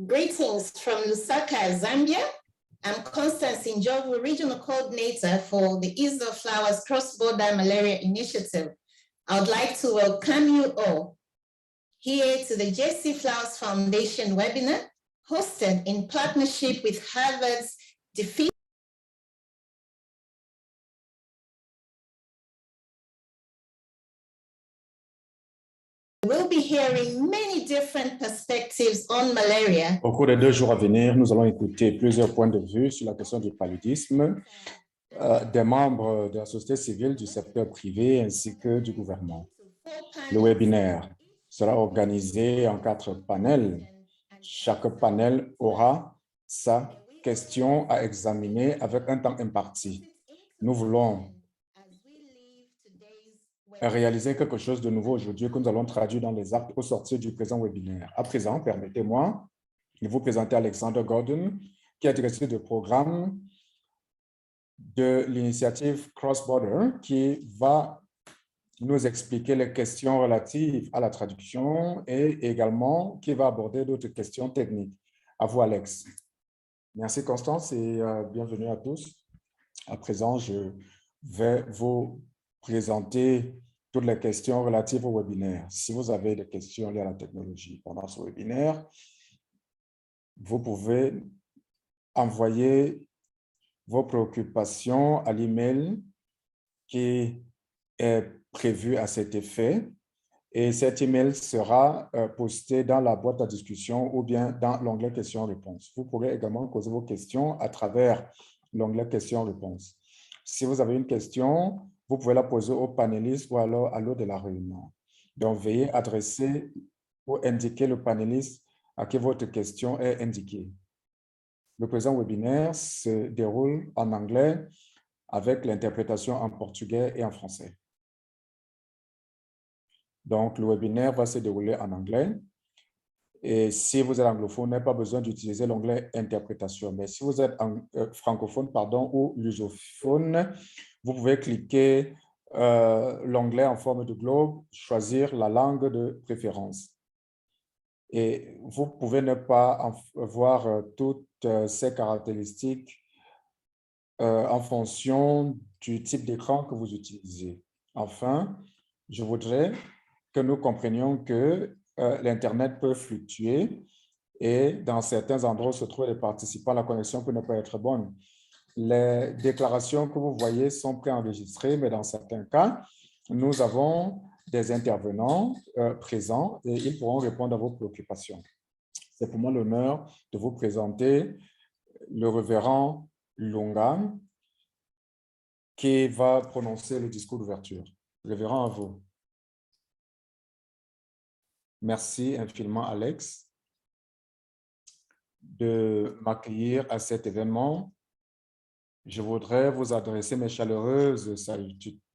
Greetings from Lusaka, Zambia. I'm Constance Injovu, Regional Coordinator for the East of Flowers Cross-Border Malaria Initiative. I would like to welcome you all here to the Jessie Flowers Foundation webinar, hosted in partnership with Harvard's Defeat. We'll be hearing many different perspectives on malaria. Au cours des 2 jours à venir, nous allons écouter plusieurs points de vue sur la question du paludisme, des membres de la société civile, du secteur privé ainsi que du gouvernement. Le webinaire sera organisé en 4 panels. Chaque panel aura sa question à examiner avec un temps imparti. Nous voulons réaliser quelque chose de nouveau aujourd'hui que nous allons traduire dans les actes au sortir du présent webinaire. À présent, permettez-moi de vous présenter Alexander Gordon, qui est directeur de programme de l'initiative Cross Border, qui va nous expliquer les questions relatives à la traduction et également qui va aborder d'autres questions techniques. À vous, Alex. Merci, Constance, et bienvenue à tous. À présent, je vais vous présenter toutes les questions relatives au webinaire. Si vous avez des questions liées à la technologie pendant ce webinaire, vous pouvez envoyer vos préoccupations à l'email qui est prévu à cet effet et cet email sera posté dans la boîte à discussion ou bien dans l'onglet questions-réponses. Vous pourrez également poser vos questions à travers l'onglet questions-réponses. Si vous avez une question, vous pouvez la poser aux panélistes ou alors à l'eau de la réunion. Donc, veuillez adresser ou indiquer le panéliste à qui votre question est indiquée. Le présent webinaire se déroule en anglais avec l'interprétation en portugais et en français. Donc, le webinaire va se dérouler en anglais. Et si vous êtes anglophone, vous n'avez pas besoin d'utiliser l'onglet interprétation. Mais si vous êtes francophone ou lusophone, vous pouvez cliquer l'onglet en forme de globe, choisir la langue de préférence. Et vous pouvez ne pas voir toutes ces caractéristiques en fonction du type d'écran que vous utilisez. Enfin, je voudrais que nous comprenions que l'Internet peut fluctuer et dans certains endroits où se trouvent les participants, la connexion peut ne pas être bonne. Les déclarations que vous voyez sont préenregistrées, mais dans certains cas, nous avons des intervenants présents et ils pourront répondre à vos préoccupations. C'est pour moi l'honneur de vous présenter le révérend Lunga qui va prononcer le discours d'ouverture. Révérend, à vous. Merci infiniment, Alex, de m'accueillir à cet événement. Je voudrais vous adresser mes chaleureuses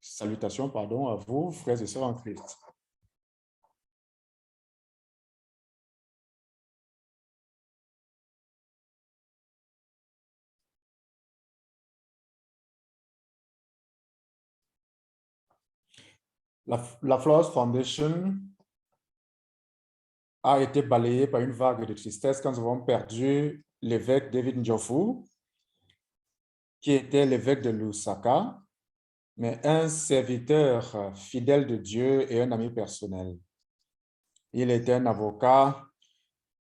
salutations à vous, frères et sœurs en Christ. La Flowers Foundation a été balayée par une vague de tristesse quand nous avons perdu l'évêque David Njofu, qui était l'évêque de Lusaka, mais un serviteur fidèle de Dieu et un ami personnel. Il était un avocat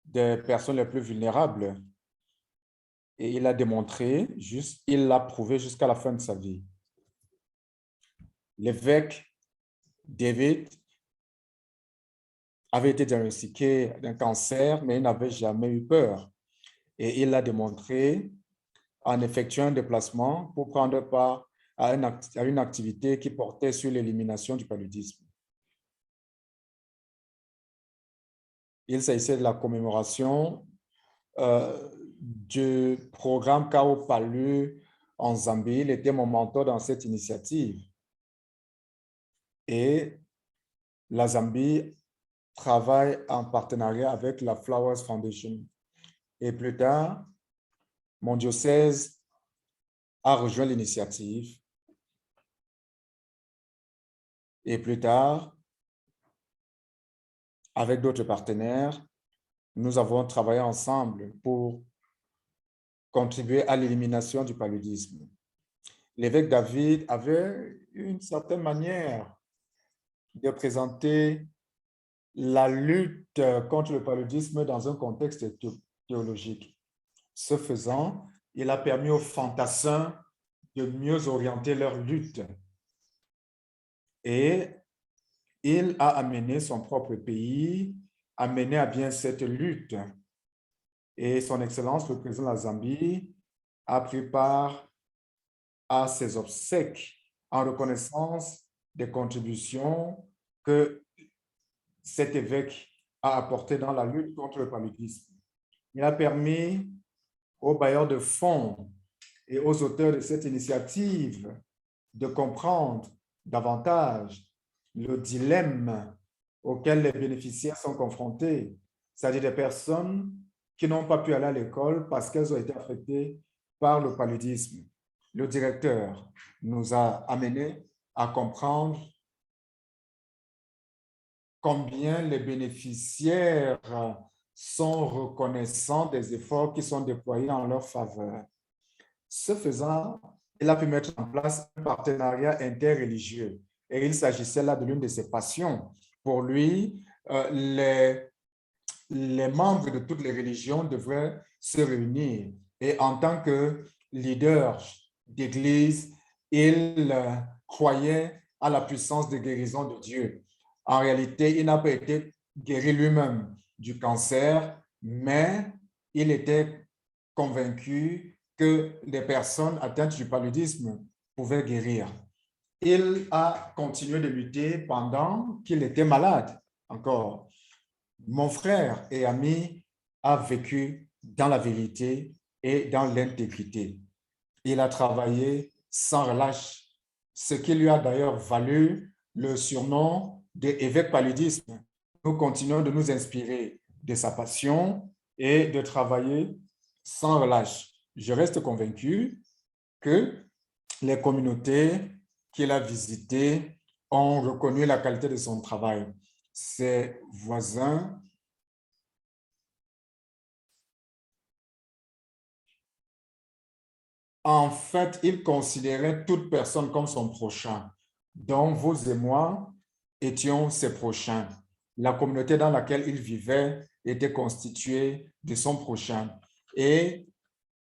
des personnes les plus vulnérables et il a démontré, il l'a prouvé jusqu'à la fin de sa vie. L'évêque David avait été diagnostiqué d'un cancer, mais il n'avait jamais eu peur. Et il l'a démontré en effectuant un déplacement pour prendre part à une activité qui portait sur l'élimination du paludisme. Il s'agissait de la commémoration du programme Kao Palu en Zambie. Il était mon mentor dans cette initiative. Et la Zambie travaille en partenariat avec la Flowers Foundation. Et plus tard, mon diocèse a rejoint l'initiative. Et plus tard, avec d'autres partenaires, nous avons travaillé ensemble pour contribuer à l'élimination du paludisme. L'évêque David avait une certaine manière de présenter la lutte contre le paludisme dans un contexte théologique. Ce faisant, il a permis aux fantassins de mieux orienter leur lutte. Et il a amené son propre pays à mener à bien cette lutte. Et son Excellence, le président de la Zambie, a pris part à ses obsèques en reconnaissance des contributions que cet évêque a apportées dans la lutte contre le paludisme. Il a permis aux bailleurs de fonds et aux auteurs de cette initiative de comprendre davantage le dilemme auquel les bénéficiaires sont confrontés, c'est-à-dire des personnes qui n'ont pas pu aller à l'école parce qu'elles ont été affectées par le paludisme. Le directeur nous a amenés à comprendre combien les bénéficiaires sont reconnaissants des efforts qui sont déployés en leur faveur. Ce faisant, il a pu mettre en place un partenariat interreligieux. Et il s'agissait là de l'une de ses passions. Pour lui, les membres de toutes les religions devraient se réunir. Et en tant que leader d'église, il croyait à la puissance de guérison de Dieu. En réalité, il n'a pas été guéri lui-même du cancer, mais il était convaincu que les personnes atteintes du paludisme pouvaient guérir. Il a continué de lutter pendant qu'il était malade encore. Mon frère et ami a vécu dans la vérité et dans l'intégrité. Il a travaillé sans relâche, ce qui lui a d'ailleurs valu le surnom d'évêque paludisme. Nous continuons de nous inspirer de sa passion et de travailler sans relâche. Je reste convaincu que les communautés qu'il a visitées ont reconnu la qualité de son travail. Ses voisins en fait, il considérait toute personne comme son prochain. Donc, vous et moi étions ses prochains. La communauté dans laquelle il vivait était constituée de son prochain. Et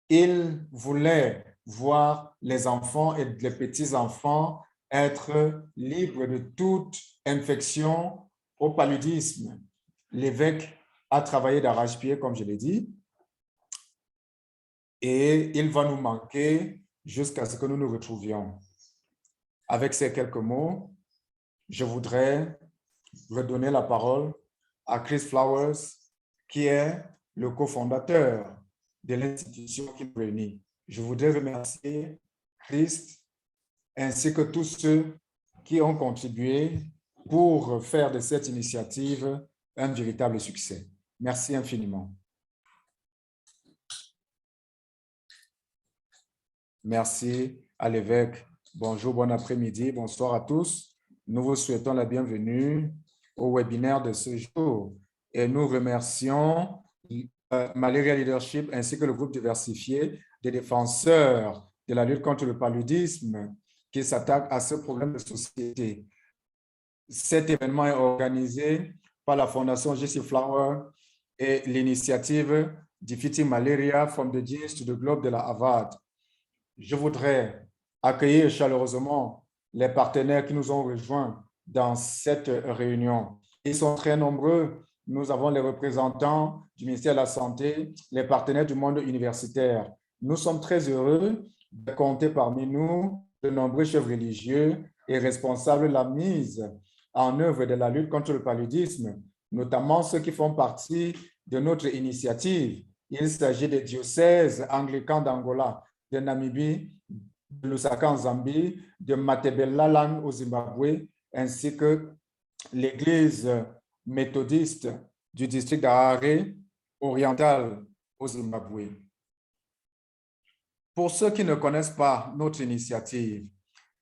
il voulait voir les enfants et les petits-enfants être libres de toute infection au paludisme. L'évêque a travaillé d'arrache-pied, comme je l'ai dit, et il va nous manquer jusqu'à ce que nous nous retrouvions. Avec ces quelques mots, je voudrais redonner la parole à Chris Flowers, qui est le cofondateur de l'institution qui nous réunit. Je voudrais remercier Christ ainsi que tous ceux qui ont contribué pour faire de cette initiative un véritable succès. Merci infiniment. Merci à l'évêque. Bonjour, bon après-midi, bonsoir à tous. Nous vous souhaitons la bienvenue au webinaire de ce jour et nous remercions Malaria Leadership ainsi que le groupe diversifié des défenseurs de la lutte contre le paludisme qui s'attaque à ce problème de société. Cet événement est organisé par la Fondation J.C. Flower et l'initiative Defeating Malaria from the Genes to the Globe de la Harvard. Je voudrais accueillir chaleureusement les partenaires qui nous ont rejoints dans cette réunion. Ils sont très nombreux. Nous avons les représentants du ministère de la Santé, les partenaires du monde universitaire. Nous sommes très heureux de compter parmi nous de nombreux chefs religieux et responsables de la mise en œuvre de la lutte contre le paludisme, notamment ceux qui font partie de notre initiative. Il s'agit des diocèses anglicans d'Angola, de Namibie, de Lusaka en Zambie, de Matebeleland au Zimbabwe, ainsi que l'église méthodiste du district d'Harare oriental au Zimbabwe. Pour ceux qui ne connaissent pas notre initiative,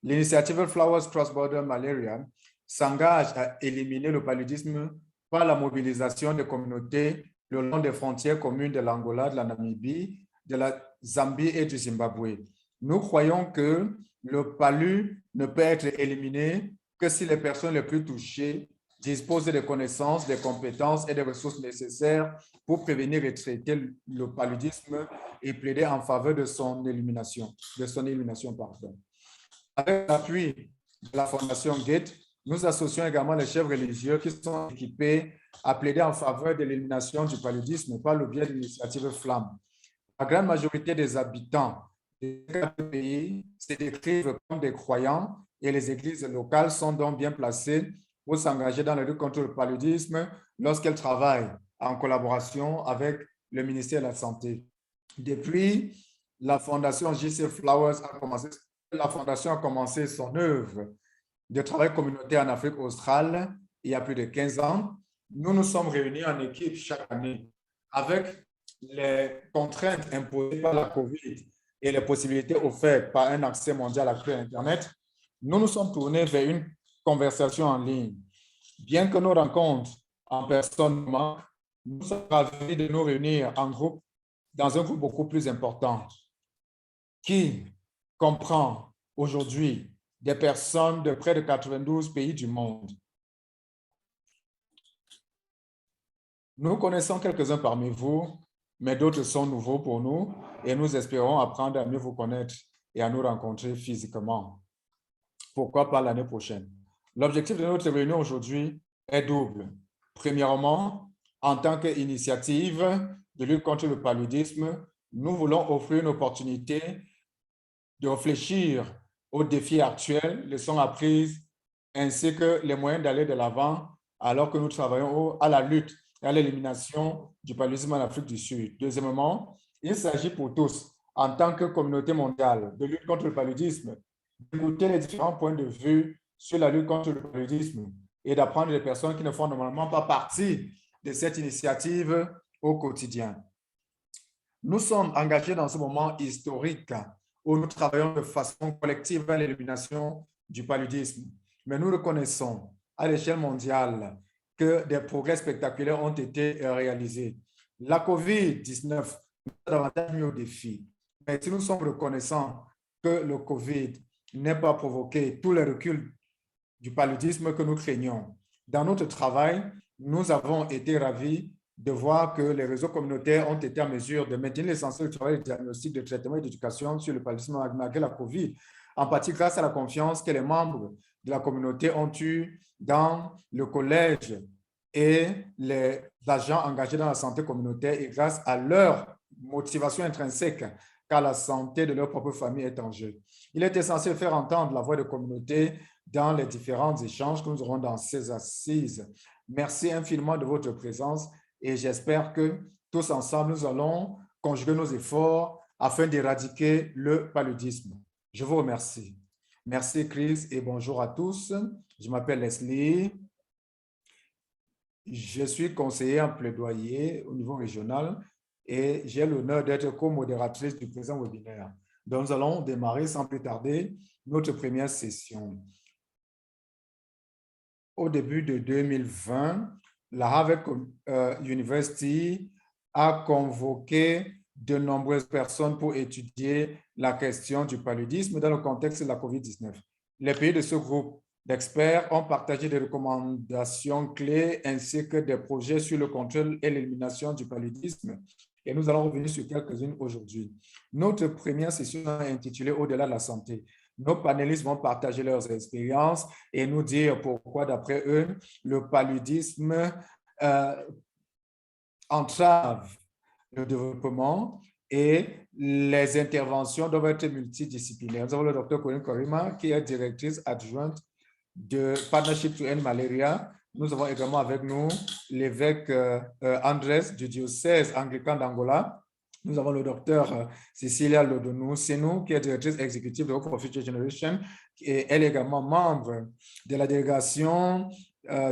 l'initiative Flowers Cross-Border Malaria s'engage à éliminer le paludisme par la mobilisation des communautés le long des frontières communes de l'Angola, de la Namibie, de la Zambie et du Zimbabwe. Nous croyons que le palu ne peut être éliminé que si les personnes les plus touchées disposent des connaissances, des compétences et des ressources nécessaires pour prévenir et traiter le paludisme et plaider en faveur de son élimination. Avec l'appui de la Fondation Gates, nous associons également les chefs religieux qui sont équipés à plaider en faveur de l'élimination du paludisme par le biais de l'initiative Flamme. La grande majorité des habitants des 4 pays se décrivent comme des croyants et les églises locales sont donc bien placées pour s'engager dans la lutte contre le paludisme lorsqu'elles travaillent en collaboration avec le ministère de la Santé. Depuis, la Fondation JC Flowers a commencé son œuvre de travail communautaire en Afrique australe il y a plus de 15 ans. Nous nous sommes réunis en équipe chaque année avec les contraintes imposées par la COVID et les possibilités offertes par un accès mondial accru à Internet. Nous nous sommes tournés vers une conversation en ligne. Bien que nos rencontres en personne manquent, nous sommes ravis de nous réunir en groupe dans un groupe beaucoup plus important qui comprend aujourd'hui des personnes de près de 92 pays du monde. Nous connaissons quelques-uns parmi vous, mais d'autres sont nouveaux pour nous et nous espérons apprendre à mieux vous connaître et à nous rencontrer physiquement. Pourquoi pas l'année prochaine? L'objectif de notre réunion aujourd'hui est double. Premièrement, en tant qu'initiative de lutte contre le paludisme, nous voulons offrir une opportunité de réfléchir aux défis actuels, leçons apprises, ainsi que les moyens d'aller de l'avant alors que nous travaillons à la lutte et à l'élimination du paludisme en Afrique du Sud. Deuxièmement, il s'agit pour tous, en tant que communauté mondiale de lutte contre le paludisme, d'écouter les différents points de vue sur la lutte contre le paludisme et d'apprendre des personnes qui ne font normalement pas partie de cette initiative au quotidien. Nous sommes engagés dans ce moment historique où nous travaillons de façon collective à l'élimination du paludisme. Mais nous reconnaissons à l'échelle mondiale que des progrès spectaculaires ont été réalisés. La COVID-19 nous a davantage mis au défi. Mais si nous sommes reconnaissants que le COVID n'ait pas provoqué tous les reculs du paludisme que nous craignons, dans notre travail, nous avons été ravis de voir que les réseaux communautaires ont été en mesure de maintenir l'essentiel du travail de diagnostic, de traitement et d'éducation sur le paludisme malgré la COVID, en partie grâce à la confiance que les membres de la communauté ont eue dans le collège et les agents engagés dans la santé communautaire et grâce à leur motivation intrinsèque, car la santé de leur propre famille est en jeu. Il est essentiel de faire entendre la voix de la communauté dans les différents échanges que nous aurons dans ces assises. Merci infiniment de votre présence et j'espère que tous ensemble, nous allons conjuguer nos efforts afin d'éradiquer le paludisme. Je vous remercie. Merci Chris et bonjour à tous. Je m'appelle Leslie. Je suis conseiller en plaidoyer au niveau régional et j'ai l'honneur d'être co-modératrice du présent webinaire. Donc, nous allons démarrer sans plus tarder notre première session. Au début de 2020, la Harvard University a convoqué de nombreuses personnes pour étudier la question du paludisme dans le contexte de la COVID-19. Les pays de ce groupe d'experts ont partagé des recommandations clés ainsi que des projets sur le contrôle et l'élimination du paludisme. Et nous allons revenir sur quelques-unes aujourd'hui. Notre première session est intitulée « Au-delà de la santé ». Nos panélistes vont partager leurs expériences et nous dire pourquoi, d'après eux, le paludisme entrave le développement et les interventions doivent être multidisciplinaires. Nous avons le Dr Corinne Korima, qui est directrice adjointe de Partnership to End Malaria. Nous avons également avec nous l'évêque Andrés du diocèse anglican d'Angola. Nous avons le docteur Cecilia Lodonou-Senou, qui est directrice exécutive de Hope for Future Generation, et elle est également membre de la délégation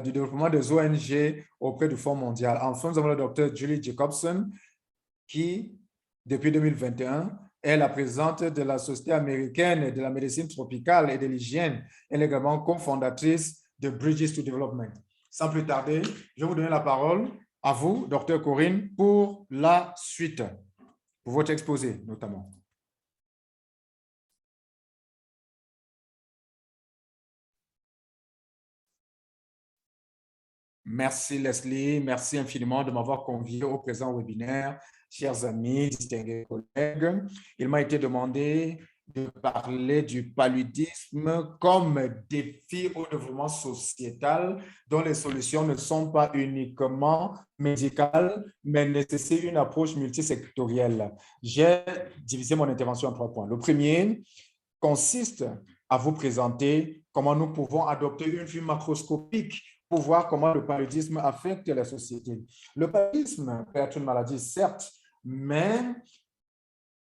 du développement des ONG auprès du Fonds mondial. Enfin, nous avons le docteur Julie Jacobson, qui, depuis 2021, est la présidente de la Société américaine de la médecine tropicale et de l'hygiène. Elle est également cofondatrice de Bridges to Development. Sans plus tarder, je vais vous donner la parole À vous, Dr. Corinne, pour la suite, pour votre exposé notamment. Merci Leslie, merci infiniment de m'avoir convié au présent webinaire. Chers amis, distingués collègues, il m'a été demandé de parler du paludisme comme défi au développement sociétal dont les solutions ne sont pas uniquement médicales, mais nécessitent une approche multisectorielle. J'ai divisé mon intervention en 3 points. Le premier consiste à vous présenter comment nous pouvons adopter une vue macroscopique pour voir comment le paludisme affecte la société. Le paludisme peut être une maladie, certes, mais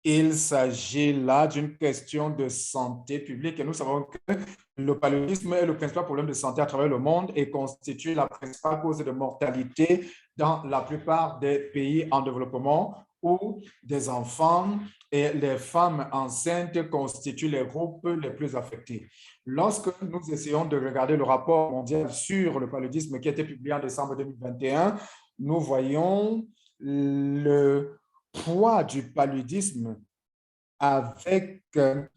il s'agit là d'une question de santé publique et nous savons que le paludisme est le principal problème de santé à travers le monde et constitue la principale cause de mortalité dans la plupart des pays en développement où des enfants et les femmes enceintes constituent les groupes les plus affectés. Lorsque nous essayons de regarder le rapport mondial sur le paludisme qui a été publié en décembre 2021, nous voyons le poids du paludisme avec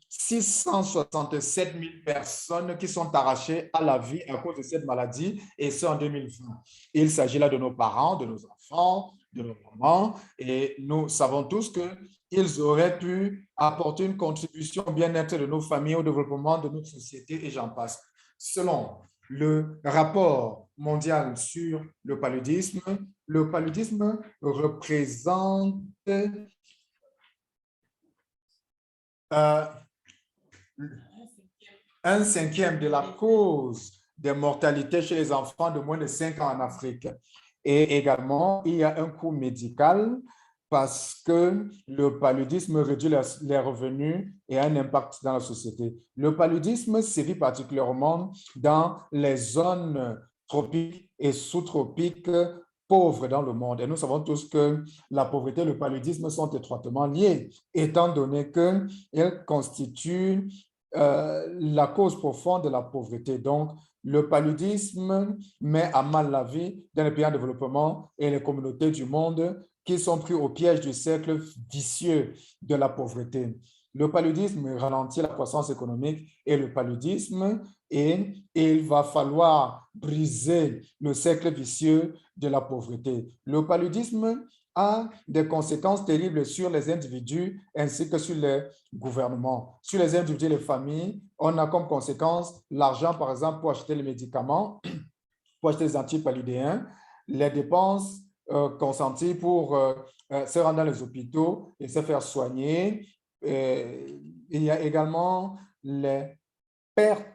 667 000 personnes qui sont arrachées à la vie à cause de cette maladie, et c'est en 2020. Il s'agit là de nos parents, de nos enfants, de nos mamans, et nous savons tous qu'ils auraient pu apporter une contribution au bien-être de nos familles, au développement de notre société, et j'en passe. Selon le rapport mondial sur le paludisme représente un cinquième de la cause de mortalité chez les enfants de moins de 5 ans en Afrique. Et également, il y a un coût médical parce que le paludisme réduit les revenus et a un impact dans la société. Le paludisme sévit particulièrement dans les zones tropiques et sous-tropiques pauvres dans le monde. Et nous savons tous que la pauvreté et le paludisme sont étroitement liés, étant donné qu'elles constituent la cause profonde de la pauvreté. Donc, le paludisme met à mal la vie dans les pays en développement et les communautés du monde qui sont pris au piège du cercle vicieux de la pauvreté. Le paludisme ralentit la croissance économique et le paludisme, et il va falloir briser le cercle vicieux de la pauvreté. Le paludisme a des conséquences terribles sur les individus ainsi que sur les gouvernements. Sur les individus et les familles, on a comme conséquence l'argent, par exemple, pour acheter les médicaments, pour acheter les antipaludéens, les dépenses consenties pour se rendre dans les hôpitaux et se faire soigner. Il y a également les pertes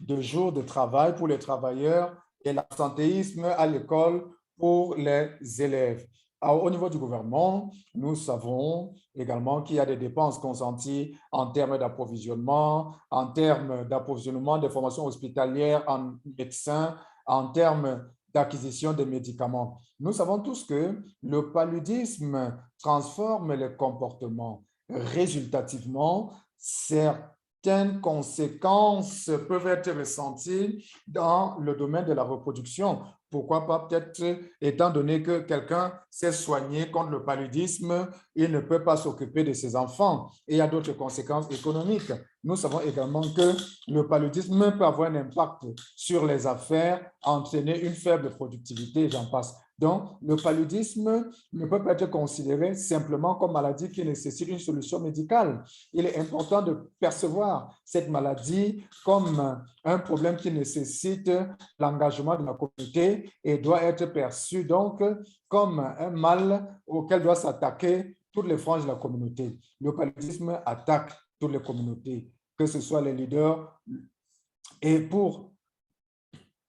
de jours de travail pour les travailleurs et l'absentéisme à l'école pour les élèves. Alors, au niveau du gouvernement, nous savons également qu'il y a des dépenses consenties en termes d'approvisionnement, en termes d'approvisionnement des formations hospitalières en médecins, en termes d'acquisition de médicaments. Nous savons tous que le paludisme transforme les comportements. Résultativement, certaines conséquences peuvent être ressenties dans le domaine de la reproduction. Pourquoi pas peut-être, étant donné que quelqu'un s'est soigné contre le paludisme, il ne peut pas s'occuper de ses enfants. Et il y a d'autres conséquences économiques. Nous savons également que le paludisme peut avoir un impact sur les affaires, entraîner une faible productivité, j'en passe. Donc, le paludisme ne peut pas être considéré simplement comme maladie qui nécessite une solution médicale. Il est important de percevoir cette maladie comme un problème qui nécessite l'engagement de la communauté et doit être perçu donc comme un mal auquel doit s'attaquer toutes les franges de la communauté. Le paludisme attaque toutes les communautés, que ce soit les leaders. Et pour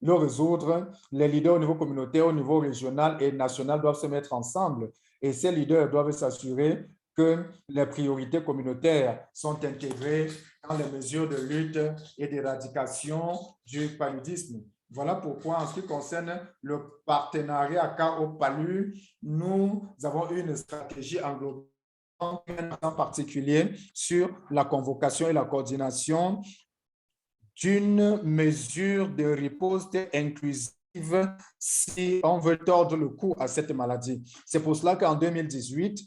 le résoudre, les leaders au niveau communautaire, au niveau régional et national doivent se mettre ensemble. Et ces leaders doivent s'assurer que les priorités communautaires sont intégrées dans les mesures de lutte et d'éradication du paludisme. Voilà pourquoi, en ce qui concerne le partenariat CAO-PALU, nous avons une stratégie englobant en particulier sur la convocation et la coordination d'une mesure de riposte inclusive si on veut tordre le cou à cette maladie. C'est pour cela qu'en 2018,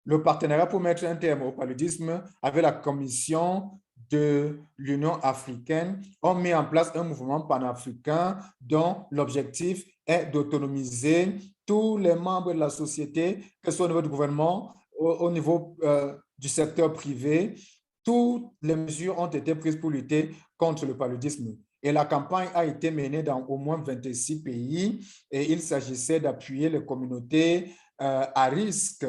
le partenariat pour mettre un terme au paludisme avec la Commission de l'Union africaine ont mis en place un mouvement panafricain dont l'objectif est d'autonomiser tous les membres de la société, que ce soit au niveau du gouvernement, au niveau du secteur privé. Toutes les mesures ont été prises pour lutter contre le paludisme. Et la campagne a été menée dans au moins 26 pays et il s'agissait d'appuyer les communautés à risque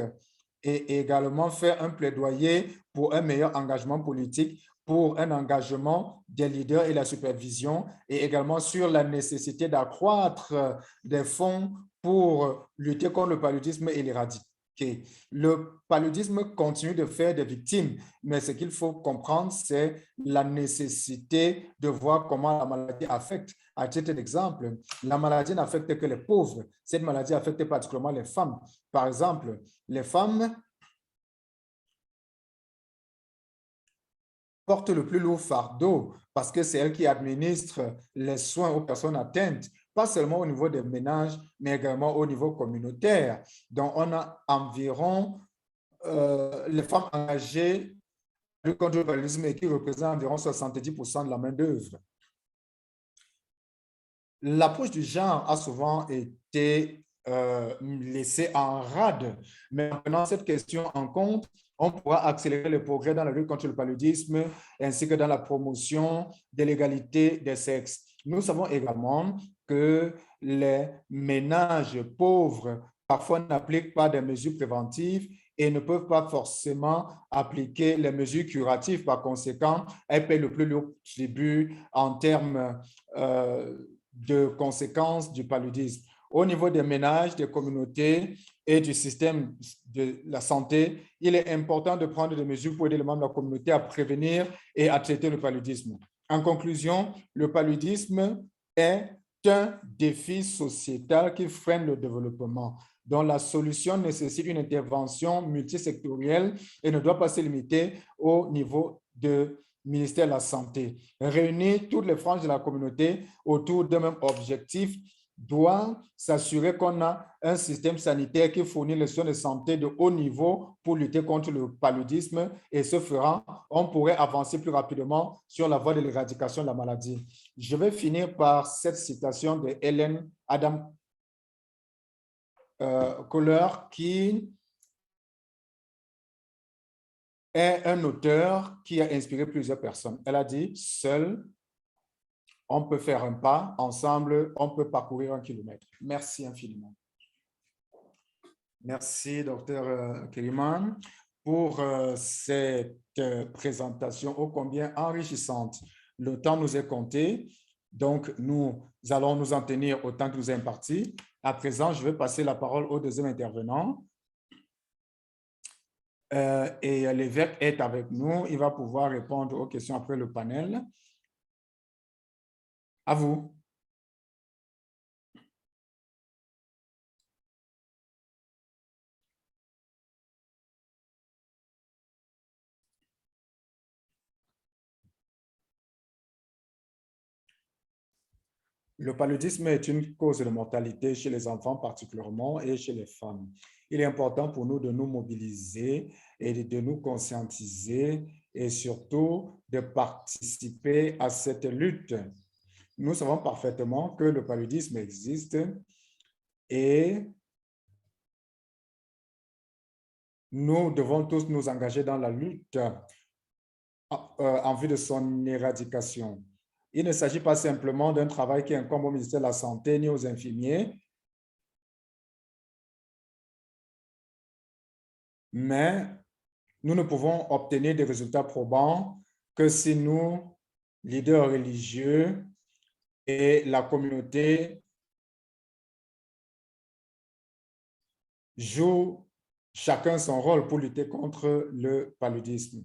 et également faire un plaidoyer pour un meilleur engagement politique, pour un engagement des leaders et la supervision, et également sur la nécessité d'accroître des fonds pour lutter contre le paludisme et l'éradiquer. Le paludisme continue de faire des victimes, mais ce qu'il faut comprendre, c'est la nécessité de voir comment la maladie affecte. À titre d'exemple, la maladie n'affecte que les pauvres. Cette maladie affecte particulièrement les femmes. Par exemple, les femmes portent le plus lourd fardeau parce que c'est elles qui administrent les soins aux personnes atteintes, pas seulement au niveau des ménages, mais également au niveau communautaire. Donc, on a environ les femmes engagées contre le paludisme et qui représentent environ 70% de la main-d'œuvre. L'approche du genre a souvent été laissée en rade, mais en prenant cette question en compte, on pourra accélérer le progrès dans la lutte contre le paludisme ainsi que dans la promotion de l'égalité des sexes. Nous savons également que les ménages pauvres parfois n'appliquent pas des mesures préventives et ne peuvent pas forcément appliquer les mesures curatives. Par conséquent, elles paient le plus lourd tribut en termes de conséquences du paludisme. Au niveau des ménages, des communautés et du système de la santé, il est important de prendre des mesures pour aider les membres de la communauté à prévenir et à traiter le paludisme. En conclusion, le paludisme est un défi sociétal qui freine le développement, dont la solution nécessite une intervention multisectorielle et ne doit pas se limiter au niveau de ministère de la Santé. Réunir toutes les franges de la communauté autour d'un même objectif doit s'assurer qu'on a un système sanitaire qui fournit les soins de santé de haut niveau pour lutter contre le paludisme et ce fera, on pourrait avancer plus rapidement sur la voie de l'éradication de la maladie. Je vais finir par cette citation de Helen Adam Kohler qui est un auteur qui a inspiré plusieurs personnes. Elle a dit, seul, on peut faire un pas, ensemble, on peut parcourir 1 kilomètre. Merci infiniment. Merci, Dr. Kiliman, pour cette présentation ô combien enrichissante. Le temps nous est compté, donc nous allons nous en tenir au temps que nous est imparti. À présent, je vais passer la parole au deuxième intervenant. Et l'évêque est avec nous. Il va pouvoir répondre aux questions après le panel. À vous. Le paludisme est une cause de mortalité chez les enfants particulièrement et chez les femmes. Il est important pour nous de nous mobiliser et de nous conscientiser et surtout de participer à cette lutte. Nous savons parfaitement que le paludisme existe et nous devons tous nous engager dans la lutte en vue de son éradication. Il ne s'agit pas simplement d'un travail qui incombe au ministère de la Santé ni aux infirmiers, mais nous ne pouvons obtenir des résultats probants que si nous, leaders religieux et la communauté, jouent chacun son rôle pour lutter contre le paludisme.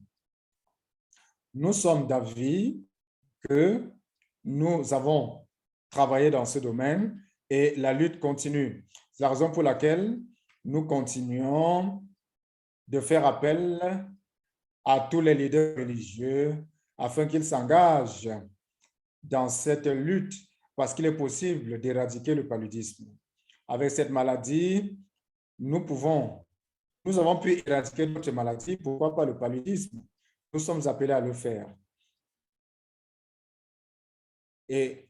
Nous sommes d'avis que nous avons travaillé dans ce domaine et la lutte continue. C'est la raison pour laquelle nous continuons de faire appel à tous les leaders religieux afin qu'ils s'engagent dans cette lutte parce qu'il est possible d'éradiquer le paludisme. Avec cette maladie, nous avons pu éradiquer notre maladie, pourquoi pas le paludisme? Nous sommes appelés à le faire. Et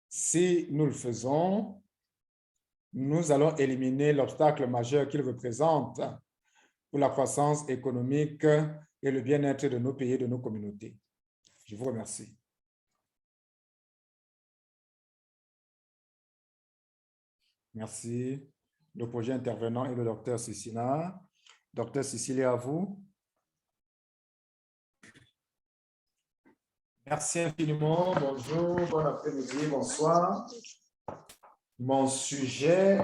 si nous le faisons, nous allons éliminer l'obstacle majeur qu'il représente pour la croissance économique et le bien-être de nos pays et de nos communautés. Je vous remercie. Merci. Le projet intervenant est le docteur Cicina. Docteur Cecilia, à vous. Merci infiniment. Bonjour, bon après-midi, bonsoir. Mon sujet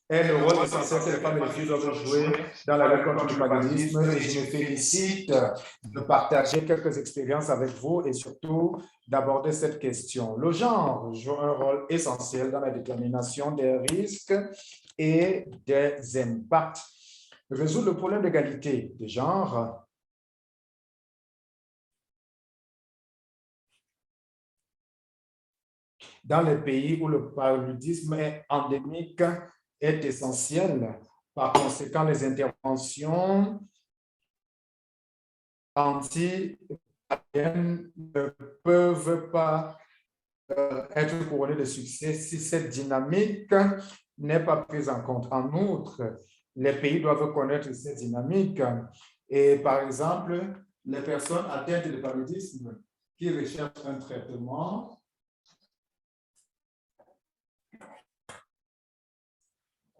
est le rôle essentiel que les femmes et les filles doivent jouer dans la lutte contre le paludisme et je me félicite de partager quelques expériences avec vous et surtout d'aborder cette question. Le genre joue un rôle essentiel dans la détermination des risques et des impacts. Résoudre le problème d'égalité des genres dans les pays où le paludisme est endémique est essentiel. Par conséquent, les interventions anti-paludisme ne peuvent pas être couronnées de succès si cette dynamique n'est pas prise en compte. En outre, les pays doivent connaître cette dynamique et, par exemple, les personnes atteintes de paludisme qui recherchent un traitement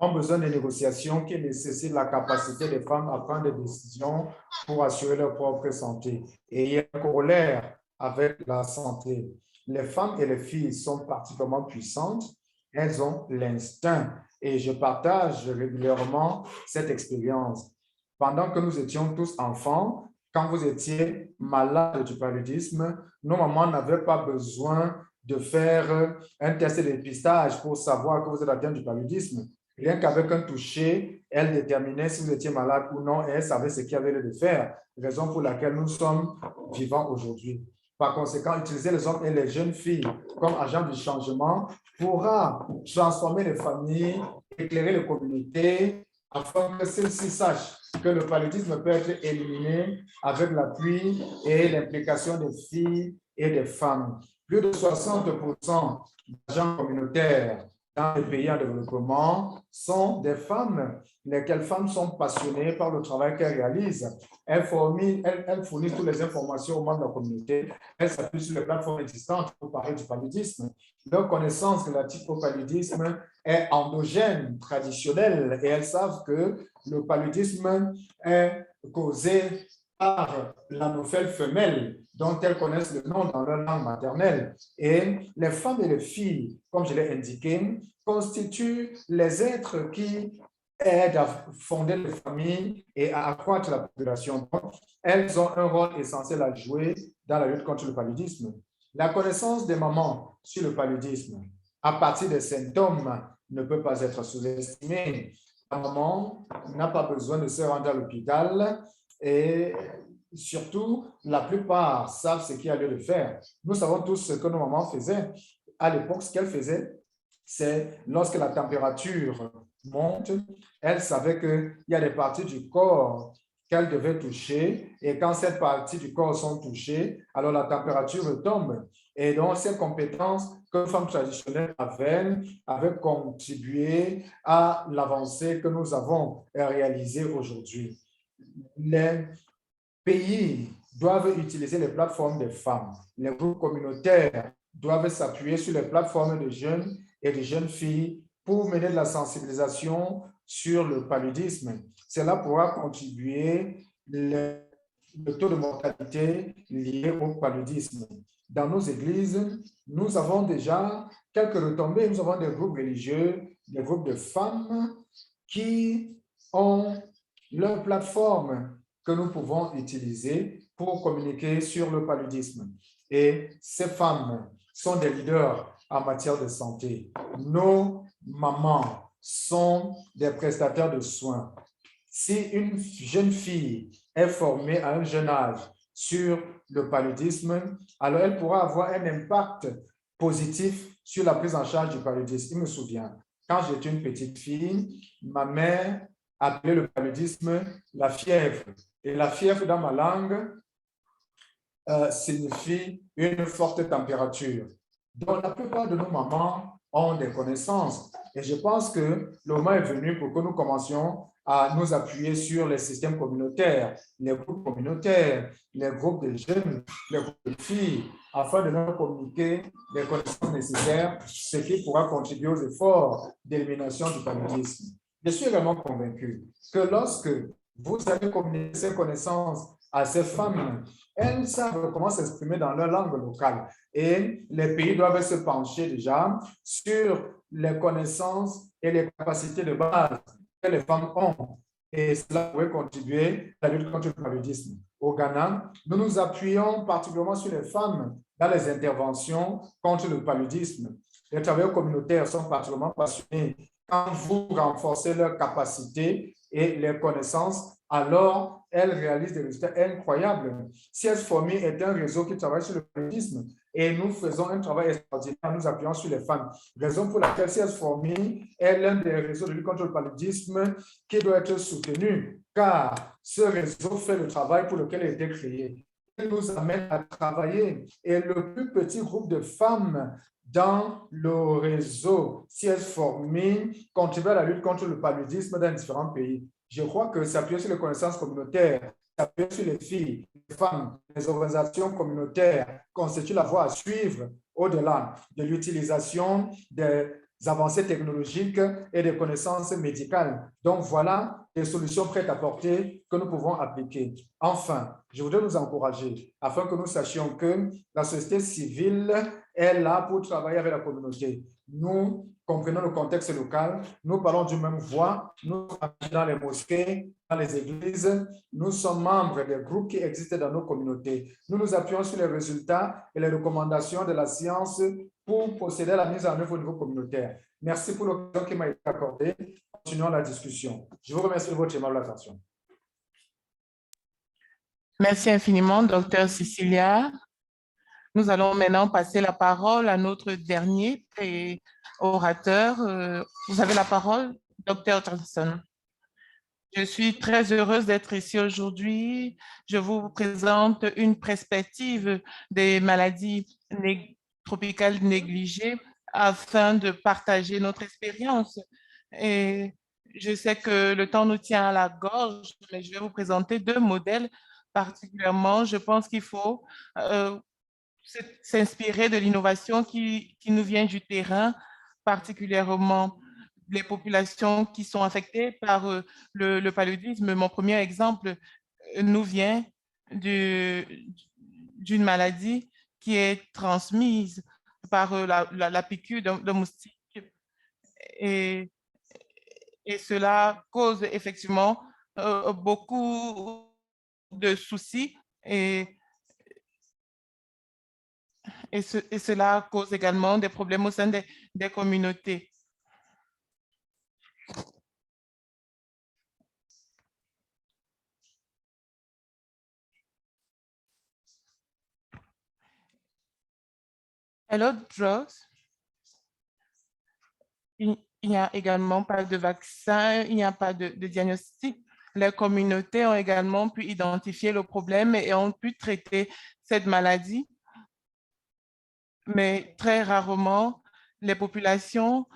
ont besoin de négociations qui nécessitent la capacité des femmes à prendre des décisions pour assurer leur propre santé. Et il y a un corollaire avec la santé. Les femmes et les filles sont particulièrement puissantes. Elles ont l'instinct. Et je partage régulièrement cette expérience. Pendant que nous étions tous enfants, quand vous étiez malade du paludisme, nos mamans n'avaient pas besoin de faire un test de dépistage pour savoir que vous êtes atteint du paludisme. Rien qu'avec un toucher, elle déterminait si vous étiez malade ou non et elle savait ce qu'il y avait lieu de faire, raison pour laquelle nous sommes vivants aujourd'hui. Par conséquent, utiliser les hommes et les jeunes filles comme agents du changement pourra transformer les familles, éclairer les communautés, afin que celles-ci sachent que le paludisme peut être éliminé avec l'appui et l'implication des filles et des femmes. Plus de 60% d'agents communautaires dans les pays en développement sont des femmes, lesquelles femmes sont passionnées par le travail qu'elles réalisent. Elles fournissent toutes les informations aux membres de la communauté. Elles s'appuient sur les plateformes existantes pour parler du paludisme. Leur connaissance relative au paludisme est endogène, traditionnelle, et elles savent que le paludisme est causé par l'anophèle femelle, dont elles connaissent le nom dans leur langue maternelle. Et les femmes et les filles, comme je l'ai indiqué, constituent les êtres qui aident à fonder les familles et à accroître la population. Donc, elles ont un rôle essentiel à jouer dans la lutte contre le paludisme. La connaissance des mamans sur le paludisme à partir des symptômes ne peut pas être sous-estimée. La maman n'a pas besoin de se rendre à l'hôpital et surtout, la plupart savent ce qu'il y a lieu de faire. Nous savons tous ce que nos mamans faisaient. À l'époque, ce qu'elles faisaient, c'est lorsque la température monte, elles savaient qu'il y a des parties du corps qu'elles devaient toucher et quand ces parties du corps sont touchées, alors la température retombe. Et donc, ces compétences que les femmes traditionnelles avaient contribué à l'avancée que nous avons réalisée aujourd'hui. Les pays doivent utiliser les plateformes des femmes. Les groupes communautaires doivent s'appuyer sur les plateformes de jeunes et de jeunes filles pour mener de la sensibilisation sur le paludisme. Cela pourra contribuer le taux de mortalité lié au paludisme. Dans nos églises, nous avons déjà quelques retombées. Nous avons des groupes religieux, des groupes de femmes qui ont leur plateforme que nous pouvons utiliser pour communiquer sur le paludisme. Et ces femmes sont des leaders en matière de santé. Nos mamans sont des prestataires de soins. Si une jeune fille est formée à un jeune âge sur le paludisme, alors elle pourra avoir un impact positif sur la prise en charge du paludisme. Il me souvient, quand j'étais une petite fille, ma mère appelait le paludisme la fièvre. Et la fièvre dans ma langue signifie une forte température. Donc, la plupart de nos mamans ont des connaissances. Et je pense que le moment est venu pour que nous commencions à nous appuyer sur les systèmes communautaires, les groupes communautaires, les groupes de jeunes, les groupes de filles, afin de leur communiquer les connaissances nécessaires, ce qui pourra contribuer aux efforts d'élimination du paludisme. Je suis vraiment convaincu que lorsque vous allez communiquer ces connaissances à ces femmes, elles savent comment s'exprimer dans leur langue locale. Et les pays doivent se pencher déjà sur les connaissances et les capacités de base que les femmes ont. Et cela pourrait contribuer à la lutte contre le paludisme. Au Ghana, nous nous appuyons particulièrement sur les femmes dans les interventions contre le paludisme. Les travailleurs communautaires sont particulièrement passionnés. Quand vous renforcez leurs capacités et les connaissances, alors elles réalisent des résultats incroyables. CS4Me est un réseau qui travaille sur le paludisme et nous faisons un travail extraordinaire, nous appuyons sur les femmes. Raison pour laquelle CS4Me est l'un des réseaux de lutte contre le paludisme qui doit être soutenu, car ce réseau fait le travail pour lequel il a été créé. Il nous amène à travailler. Et le plus petit groupe de femmes dans le réseau CS4Me contribue à la lutte contre le paludisme dans différents pays. Je crois que s'appuyer sur les connaissances communautaires, s'appuyer sur les filles, les femmes, les organisations communautaires constitue la voie à suivre au-delà de l'utilisation des avancées technologiques et des connaissances médicales. Donc, voilà des solutions prêtes à porter que nous pouvons appliquer. Enfin, je voudrais nous encourager afin que nous sachions que la société civile est là pour travailler avec la communauté. Nous comprenons le contexte local, nous parlons d'une même voix, nous sommes dans les mosquées, dans les églises, nous sommes membres des groupes qui existent dans nos communautés. Nous nous appuyons sur les résultats et les recommandations de la science pour procéder à la mise en œuvre au niveau communautaire. Merci pour l'occasion qui m'a été accordée. Continuons la discussion. Je vous remercie de votre aimable attention. Merci infiniment, Dr. Cecilia. Nous allons maintenant passer la parole à notre dernier orateur. Vous avez la parole, Dr. Johnson. Je suis très heureuse d'être ici aujourd'hui. Je vous présente une perspective des maladies tropicales négligées afin de partager notre expérience. Et je sais que le temps nous tient à la gorge, mais je vais vous présenter deux modèles particulièrement. Je pense qu'il faut s'inspirer de l'innovation qui nous vient du terrain, particulièrement les populations qui sont affectées par le paludisme. Mon premier exemple nous vient d'une maladie qui est transmise par la piqûre d'un moustique. Et cela cause effectivement beaucoup de soucis et cela cause également des problèmes au sein des communautés. Hello, drugs. Il n'y a également pas de vaccin, il n'y a pas de diagnostic. Les communautés ont également pu identifier le problème et ont pu traiter cette maladie. Mais très rarement, les populations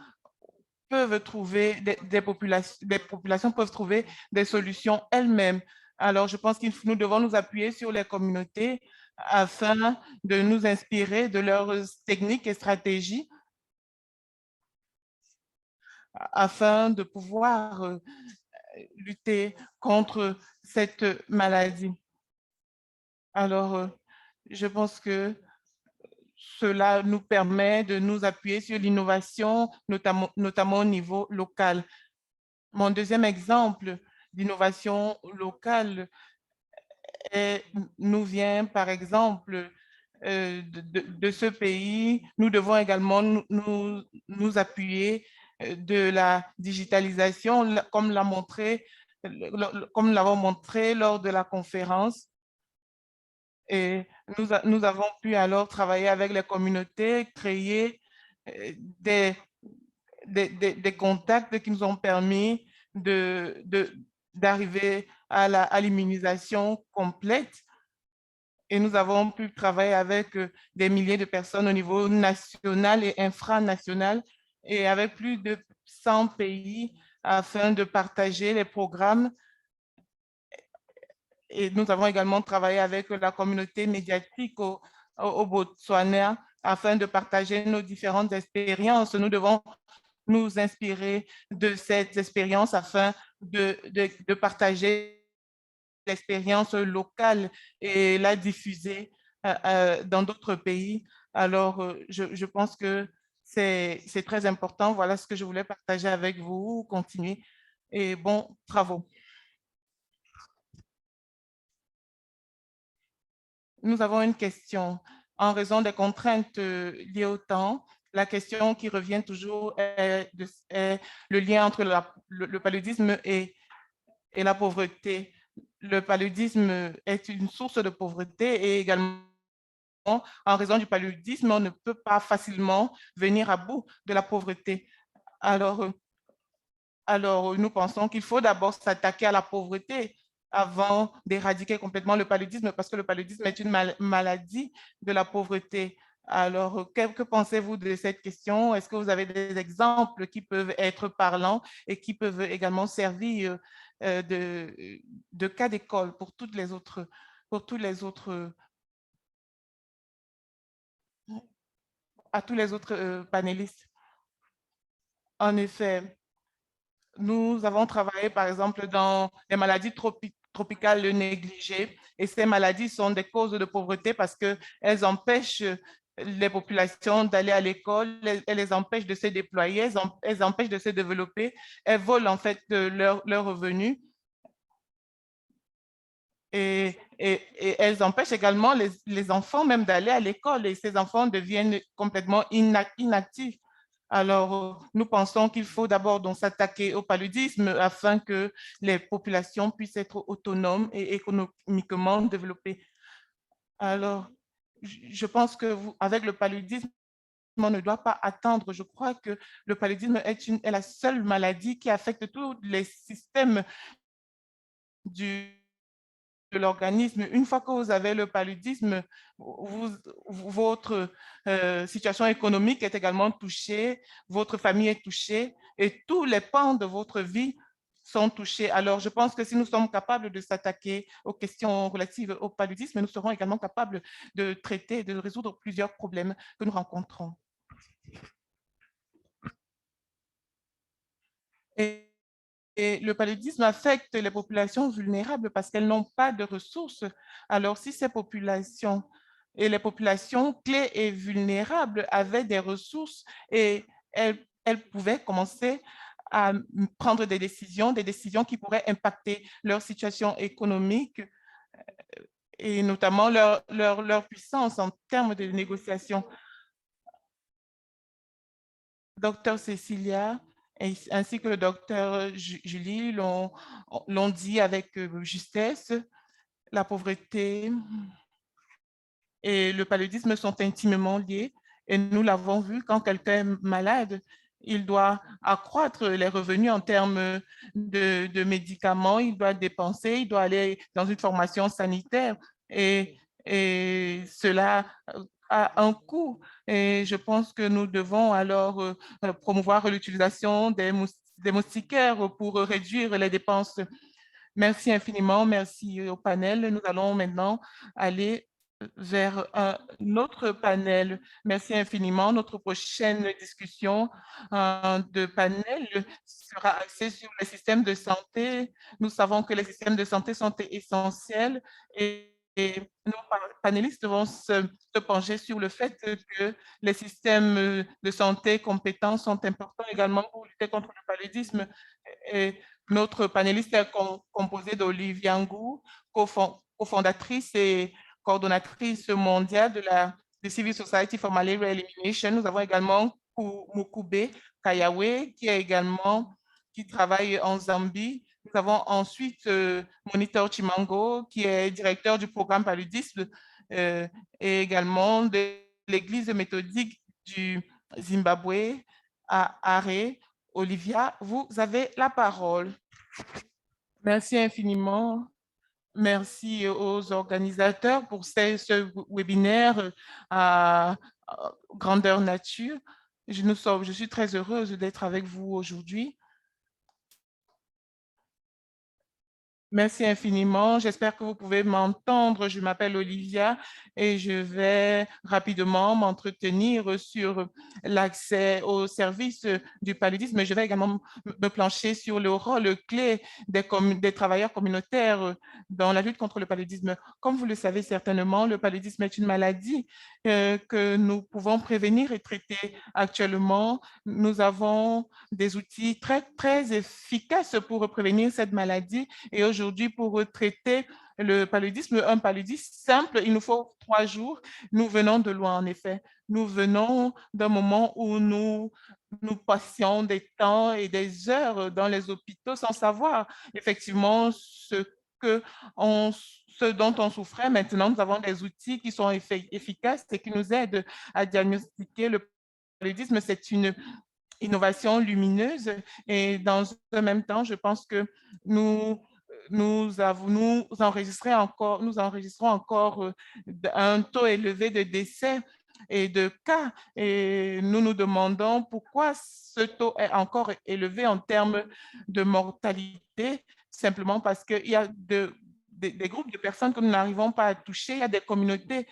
peuvent trouver, des populations peuvent trouver des solutions elles-mêmes. Alors, je pense que nous devons nous appuyer sur les communautés afin de nous inspirer de leurs techniques et stratégies afin de pouvoir lutter contre cette maladie. Alors, je pense que cela nous permet de nous appuyer sur l'innovation, notamment au niveau local. Mon deuxième exemple d'innovation locale nous vient, par exemple, de ce pays. Nous devons également nous appuyer de la digitalisation, comme l'avons montré lors de la conférence. Et nous avons pu alors travailler avec les communautés, créer des contacts qui nous ont permis d'arriver à l'immunisation complète. Et nous avons pu travailler avec des milliers de personnes au niveau national et infranational et avec plus de 100 pays afin de partager les programmes. Et nous avons également travaillé avec la communauté médiatique au Botswana afin de partager nos différentes expériences. Nous devons nous inspirer de cette expérience afin de partager l'expérience locale et la diffuser dans d'autres pays. Alors, je pense que c'est très important. Voilà ce que je voulais partager avec vous. Continuez et bons travaux. Nous avons une question. En raison des contraintes liées au temps, la question qui revient toujours est le lien entre le paludisme et la pauvreté. Le paludisme est une source de pauvreté et également, en raison du paludisme, on ne peut pas facilement venir à bout de la pauvreté. Alors nous pensons qu'il faut d'abord s'attaquer à la pauvreté avant d'éradiquer complètement le paludisme, parce que le paludisme est une maladie de la pauvreté. Alors, que pensez-vous de cette question? Est-ce que vous avez des exemples qui peuvent être parlants et qui peuvent également servir de cas d'école pour tous les autres panélistes? En effet, nous avons travaillé, par exemple, dans les maladies tropicales négligées. Et ces maladies sont des causes de pauvreté parce qu'elles empêchent les populations d'aller à l'école, elles les empêchent de se déployer, elles empêchent de se développer, elles volent en fait leurs revenus. Et elles empêchent également les enfants même d'aller à l'école et ces enfants deviennent complètement inactifs. Alors, nous pensons qu'il faut d'abord s'attaquer au paludisme afin que les populations puissent être autonomes et économiquement développées. Alors, je pense qu'avec le paludisme, on ne doit pas attendre. Je crois que le paludisme est la seule maladie qui affecte tous les systèmes de l'organisme. Une fois que vous avez le paludisme, votre situation économique est également touchée, votre famille est touchée et tous les pans de votre vie sont touchés. Alors, je pense que si nous sommes capables de s'attaquer aux questions relatives au paludisme, nous serons également capables de traiter, de résoudre plusieurs problèmes que nous rencontrons. Et le paludisme affecte les populations vulnérables parce qu'elles n'ont pas de ressources. Alors, si ces populations et les populations clés et vulnérables avaient des ressources et elles pouvaient commencer à prendre des décisions qui pourraient impacter leur situation économique et notamment leur puissance en termes de négociation. Docteur Cecilia, ainsi que le docteur Julie l'ont dit avec justesse, la pauvreté et le paludisme sont intimement liés et nous l'avons vu, quand quelqu'un est malade, il doit accroître les revenus en termes de médicaments, il doit dépenser, il doit aller dans une formation sanitaire et cela a un coût. Et je pense que nous devons alors promouvoir l'utilisation des moustiquaires pour réduire les dépenses. Merci infiniment, merci au panel. Nous allons maintenant aller vers un autre panel. Merci infiniment. Notre prochaine discussion de panel sera axée sur les systèmes de santé. Nous savons que les systèmes de santé sont essentiels et nos panélistes vont se pencher sur le fait que les systèmes de santé compétents sont importants également pour lutter contre le paludisme. Et notre panéliste est composé d'Olivia Ngou, cofondatrice et coordonnatrice mondiale de Civil Society for Malaria Elimination. Nous avons également Mukube Kayawe, qui travaille en Zambie. Nous avons ensuite Monitor Chimango, qui est directeur du programme paludisme et également de l'Église méthodique du Zimbabwe à Harare. Olivia, vous avez la parole. Merci infiniment. Merci aux organisateurs pour ce webinaire à grandeur nature. Je suis très heureuse d'être avec vous aujourd'hui. Merci infiniment. J'espère que vous pouvez m'entendre. Je m'appelle Olivia et je vais rapidement m'entretenir sur l'accès aux services du paludisme. Je vais également me plancher sur le rôle clé des travailleurs communautaires dans la lutte contre le paludisme. Comme vous le savez certainement, le paludisme est une maladie que nous pouvons prévenir et traiter actuellement. Nous avons des outils très efficaces pour prévenir cette maladie. Et aujourd'hui, pour traiter le paludisme, un paludisme simple, il nous faut 3 jours. Nous venons de loin, en effet. Nous venons d'un moment où nous passions des temps et des heures dans les hôpitaux sans savoir effectivement ce dont on souffrait. Maintenant, nous avons des outils qui sont efficaces et qui nous aident à diagnostiquer le paludisme. C'est une innovation lumineuse et dans le même temps, je pense que nous enregistrons encore un taux élevé de décès et de cas. Et nous nous demandons pourquoi ce taux est encore élevé en termes de mortalité, simplement parce qu'il y a des groupes de personnes que nous n'arrivons pas à toucher, il y a des communautés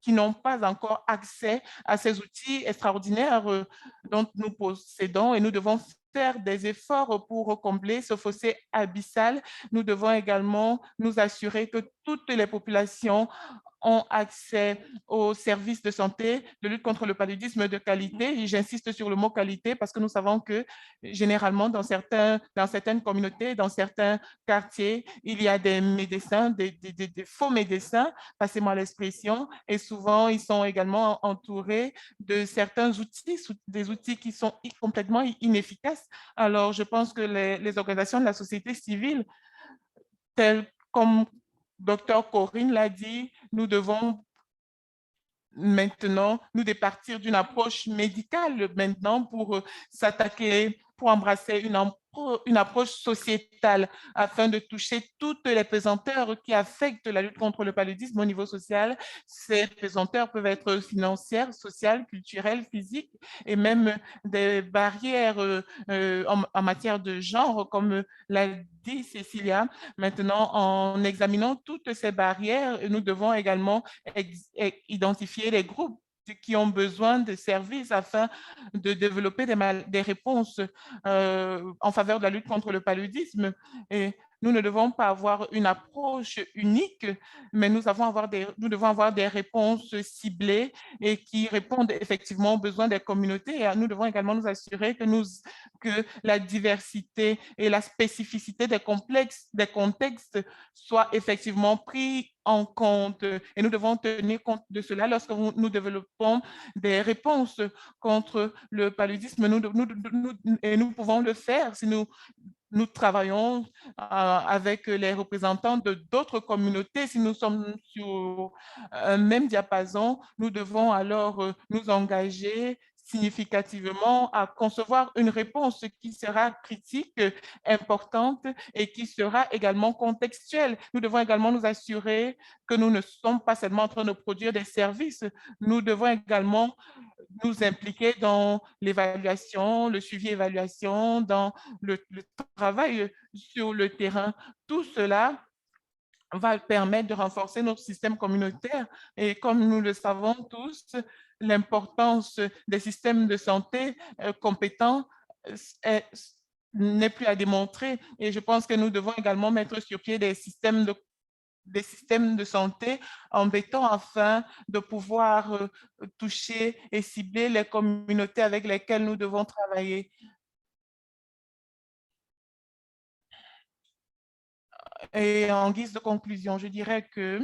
qui n'ont pas encore accès à ces outils extraordinaires dont nous possédons et nous devons faire des efforts pour combler ce fossé abyssal. Nous devons également nous assurer que toutes les populations ont accès aux services de santé, de lutte contre le paludisme de qualité. Et j'insiste sur le mot qualité parce que nous savons que généralement dans certaines communautés, dans certains quartiers, il y a des médecins, des faux médecins, passez-moi l'expression, et souvent ils sont également entourés de certains outils, des outils qui sont complètement inefficaces. Alors je pense que les organisations de la société civile, telles comme Dr Corinne l'a dit, nous devons maintenant nous départir d'une approche médicale maintenant pour s'attaquer, pour embrasser une approche sociétale afin de toucher toutes les pesanteurs qui affectent la lutte contre le paludisme au niveau social. Ces pesanteurs peuvent être financières, sociales, culturelles, physiques et même des barrières en matière de genre, comme l'a dit Cécilia. Maintenant, en examinant toutes ces barrières, nous devons également identifier les groupes qui ont besoin de services afin de développer des réponses en faveur de la lutte contre le paludisme. Et nous ne devons pas avoir une approche unique, mais nous devons avoir des réponses ciblées et qui répondent effectivement aux besoins des communautés. Et nous devons également nous assurer que la diversité et la spécificité des contextes soient effectivement pris en compte. Et nous devons tenir compte de cela lorsque nous développons des réponses contre le paludisme. Et nous pouvons le faire si nous travaillons avec les représentants d'autres communautés. Si nous sommes sur un même diapason, nous devons alors nous engager significativement à concevoir une réponse qui sera critique, importante et qui sera également contextuelle. Nous devons également nous assurer que nous ne sommes pas seulement en train de produire des services, nous devons également nous impliquer dans l'évaluation, le suivi-évaluation, dans le travail sur le terrain. Tout cela va permettre de renforcer notre système communautaire. Et comme nous le savons tous, l'importance des systèmes de santé compétents n'est plus à démontrer. Et je pense que nous devons également mettre sur pied des systèmes de santé embêtants afin de pouvoir toucher et cibler les communautés avec lesquelles nous devons travailler. Et en guise de conclusion, je dirais que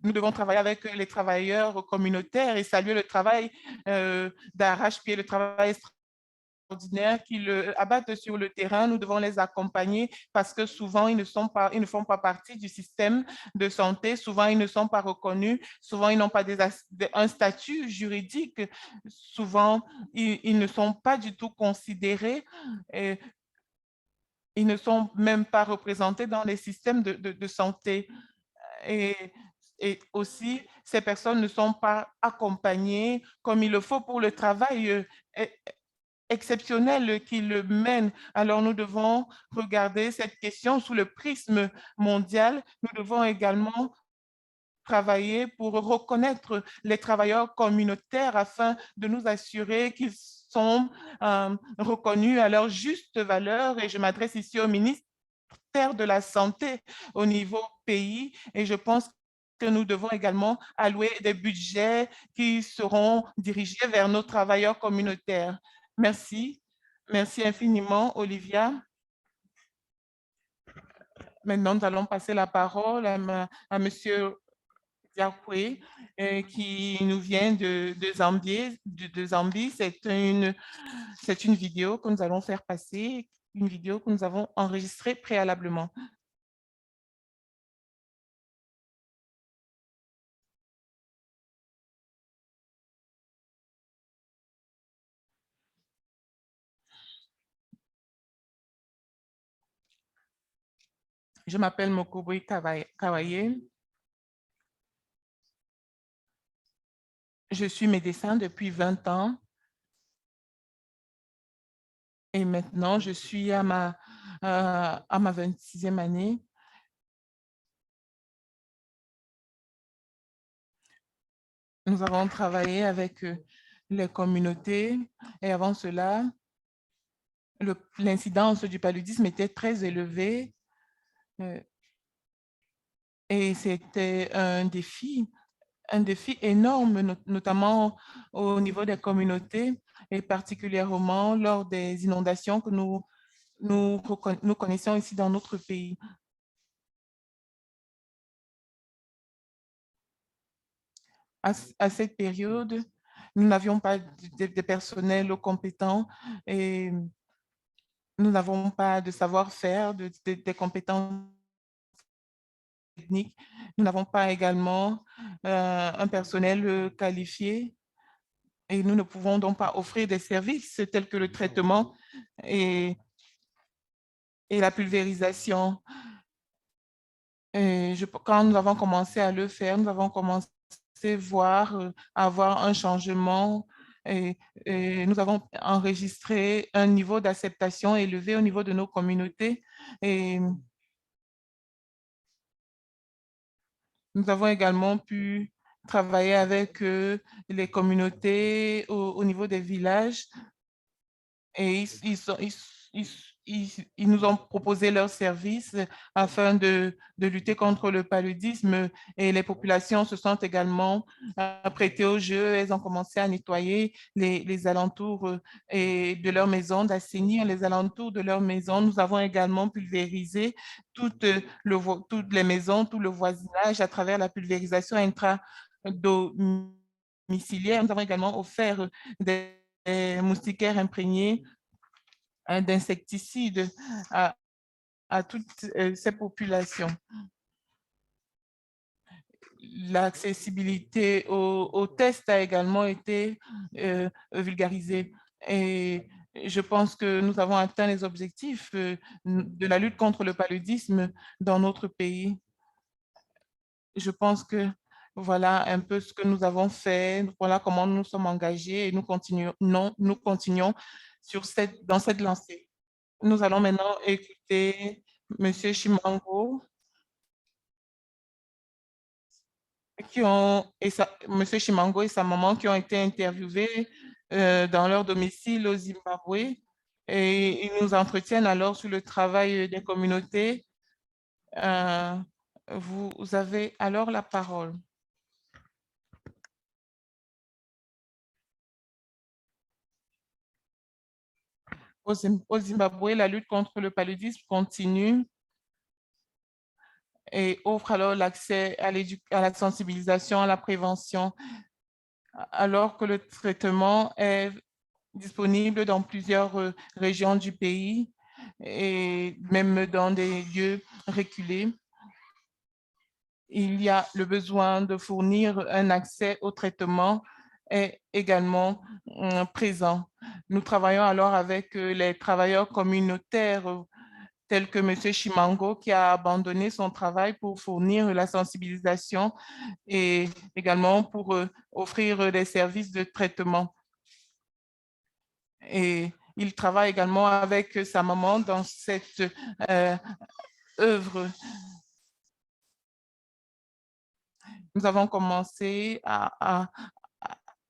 nous devons travailler avec les travailleurs communautaires et saluer le travail d'arrache-pied, le travail extraordinaires qui le abattent sur le terrain. Nous devons les accompagner parce que souvent, ils ne font pas partie du système de santé. Souvent, ils ne sont pas reconnus. Souvent, ils n'ont pas un statut juridique. Souvent, ils ne sont pas du tout considérés. Et ils ne sont même pas représentés dans les systèmes de santé. Et aussi, ces personnes ne sont pas accompagnées comme il le faut pour le travail exceptionnel qu'ils mènent. Alors, nous devons regarder cette question sous le prisme mondial. Nous devons également travailler pour reconnaître les travailleurs communautaires afin de nous assurer qu'ils sont reconnus à leur juste valeur. Et je m'adresse ici au ministre de la Santé au niveau pays et je pense que nous devons également allouer des budgets qui seront dirigés vers nos travailleurs communautaires. Merci. Merci infiniment, Olivia. Maintenant, nous allons passer la parole à Monsieur Diakwe, qui nous vient de Zambie. C'est une vidéo que nous allons faire passer, une vidéo que nous avons enregistrée préalablement. Je m'appelle Mokobui Kawaye. Je suis médecin depuis 20 ans. Et maintenant, je suis à ma 26e année. Nous avons travaillé avec les communautés et avant cela, l'incidence du paludisme était très élevée et c'était un défi énorme, notamment au niveau des communautés et particulièrement lors des inondations que nous connaissons ici dans notre pays. À cette période, nous n'avions pas de personnel compétent et nous n'avons pas de savoir-faire, des compétences techniques. Nous n'avons pas également un personnel qualifié et nous ne pouvons donc pas offrir des services tels que le traitement et la pulvérisation. Quand nous avons commencé à le faire, nous avons commencé à avoir un changement et nous avons enregistré un niveau d'acceptation élevé au niveau de nos communautés. Et nous avons également pu travailler avec les communautés au niveau des villages et ils nous ont proposé leurs services afin de lutter contre le paludisme et les populations se sont également prêtées au jeu. Elles ont commencé à nettoyer les alentours et de leur maison, d'assainir les alentours de leur maison. Nous avons également pulvérisé toutes les maisons, tout le voisinage à travers la pulvérisation intradomiciliaire. Nous avons également offert des moustiquaires imprégnés d'insecticides à toutes ces populations. L'accessibilité aux tests a également été vulgarisée et je pense que nous avons atteint les objectifs de la lutte contre le paludisme dans notre pays. Je pense que voilà un peu ce que nous avons fait, voilà comment nous sommes engagés et nous continuons dans cette lancée. Nous allons maintenant écouter M. Chimango, M. Chimango et sa maman qui ont été interviewés dans leur domicile au Zimbabwe et ils nous entretiennent alors sur le travail des communautés. Vous avez alors la parole. Au Zimbabwe, la lutte contre le paludisme continue et offre alors l'accès à la sensibilisation, à la prévention, alors que le traitement est disponible dans plusieurs régions du pays et même dans des lieux reculés. Il y a le besoin de fournir un accès au traitement est également présent. Nous travaillons alors avec les travailleurs communautaires tels que M. Chimango qui a abandonné son travail pour fournir la sensibilisation et également pour offrir des services de traitement. Et il travaille également avec sa maman dans cette œuvre. Nous avons commencé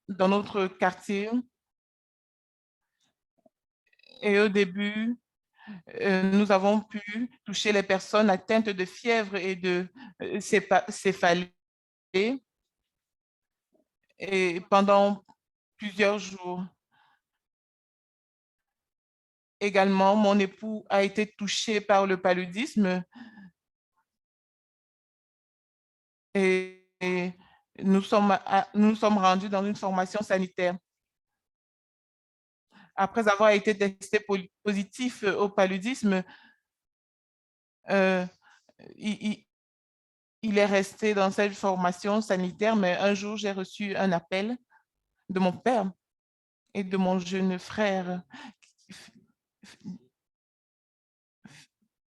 dans notre quartier et au début, nous avons pu toucher les personnes atteintes de fièvre et de céphalée et pendant plusieurs jours. Également, mon époux a été touché par le paludisme et nous sommes rendus dans une formation sanitaire. Après avoir été testé positif au paludisme, il est resté dans cette formation sanitaire, mais un jour, j'ai reçu un appel de mon père et de mon jeune frère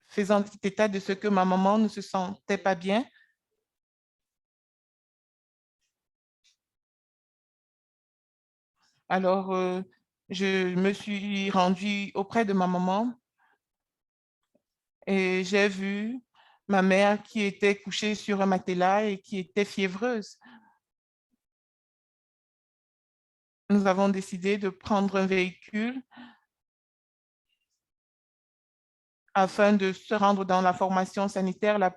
faisant état de ce que ma maman ne se sentait pas bien. Alors, je me suis rendue auprès de ma maman et j'ai vu ma mère qui était couchée sur un matelas et qui était fiévreuse. Nous avons décidé de prendre un véhicule afin de se rendre dans la formation sanitaire la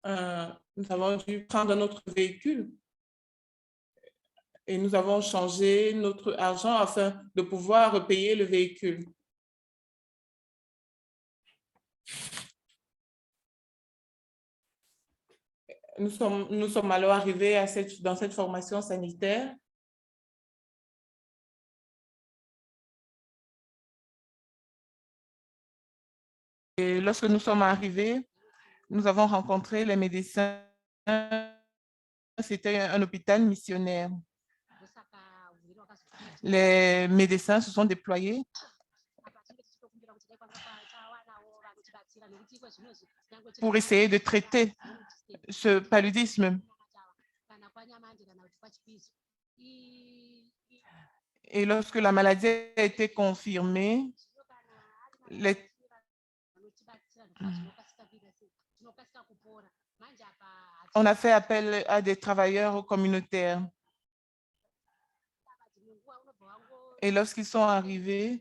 nous avons dû prendre notre véhicule et nous avons changé notre argent afin de pouvoir payer le véhicule. Nous sommes alors arrivés dans cette formation sanitaire. Et lorsque nous sommes arrivés, nous avons rencontré les médecins. C'était un hôpital missionnaire. Les médecins se sont déployés pour essayer de traiter ce paludisme. Et lorsque la maladie a été confirmée, on a fait appel à des travailleurs communautaires. Et lorsqu'ils sont arrivés,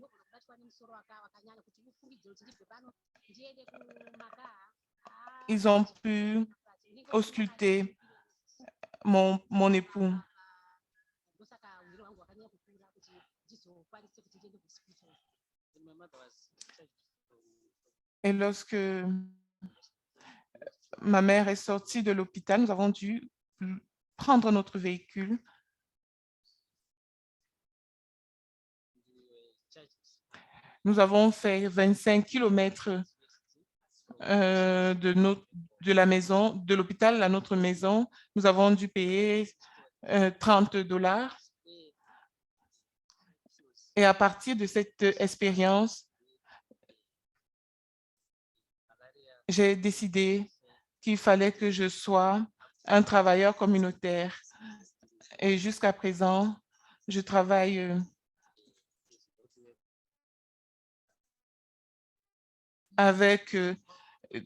ils ont pu ausculter mon époux. Et lorsque ma mère est sortie de l'hôpital, nous avons dû prendre notre véhicule nous avons fait 25 kilomètres de la maison, de l'hôpital à notre maison. Nous avons dû payer $30. Et à partir de cette expérience, j'ai décidé qu'il fallait que je sois un travailleur communautaire. Et jusqu'à présent, je travaille avec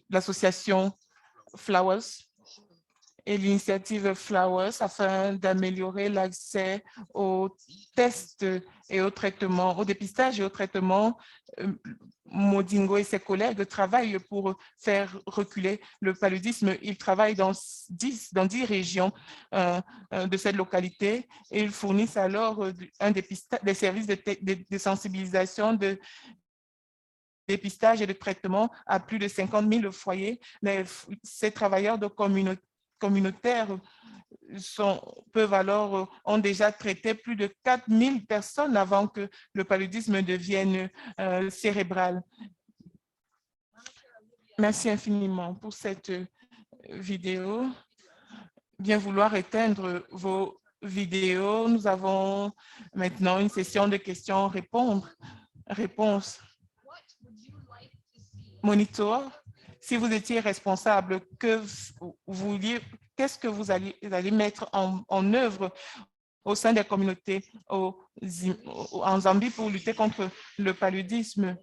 l'association Flowers et l'initiative Flowers afin d'améliorer l'accès aux tests et aux traitements, au dépistage et au traitement. Modingo et ses collègues travaillent pour faire reculer le paludisme. Ils travaillent dans 10 régions de cette localité et ils fournissent alors des services de sensibilisation, de dépistage et de traitement à plus de 50 000 foyers. Ces travailleurs de communautaires ont déjà traité plus de 4 000 personnes avant que le paludisme devienne cérébral. Merci infiniment pour cette vidéo. Bien vouloir éteindre vos vidéos. Nous avons maintenant une session de questions-réponses. Monitor, si vous étiez responsable, qu'est-ce que vous allez mettre en œuvre au sein des communautés en Zambie pour lutter contre le paludisme?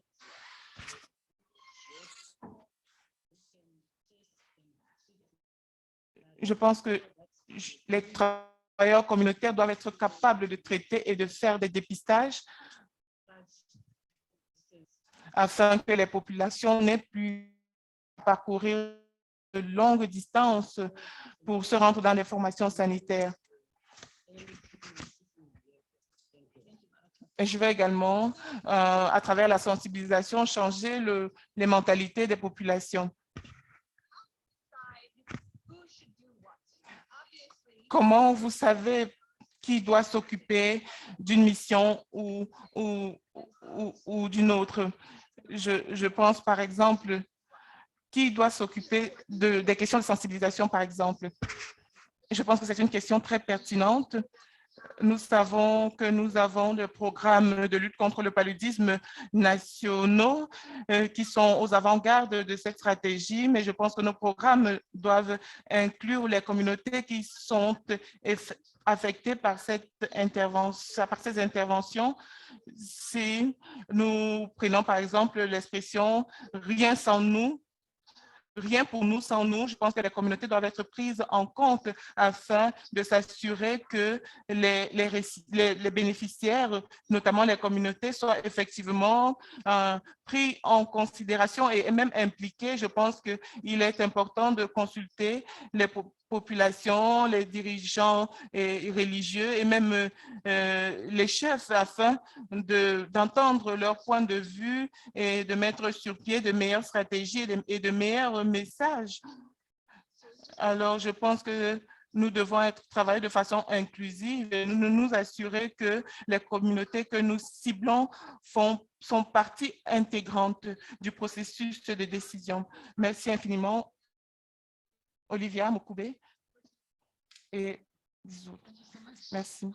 Je pense que les travailleurs communautaires doivent être capables de traiter et de faire des dépistages afin que les populations n'aient plus à parcourir de longues distances pour se rendre dans les formations sanitaires. Et je vais également, à travers la sensibilisation, changer les mentalités des populations. Comment vous savez qui doit s'occuper d'une mission ou d'une autre? Je pense, par exemple, qui doit s'occuper des questions de sensibilisation, par exemple. Je pense que c'est une question très pertinente. Nous savons que nous avons des programmes de lutte contre le paludisme nationaux qui sont aux avant-gardes de cette stratégie, mais je pense que nos programmes doivent inclure les communautés qui sont affectées par ces interventions. Si nous prenons par exemple l'expression « rien sans nous », rien pour nous sans nous, je pense que les communautés doivent être prises en compte afin de s'assurer que les bénéficiaires, notamment les communautés, soient effectivement pris en considération et même impliqués. Je pense qu'il est important de consulter les populations, les dirigeants religieux et même les chefs afin d'entendre leur point de vue et de mettre sur pied de meilleures stratégies et de meilleurs messages. Alors, je pense que nous devons travailler de façon inclusive et nous assurer que les communautés que nous ciblons sont partie intégrante du processus de décision. Merci infiniment, Olivia Mokoubé et les autres. Merci.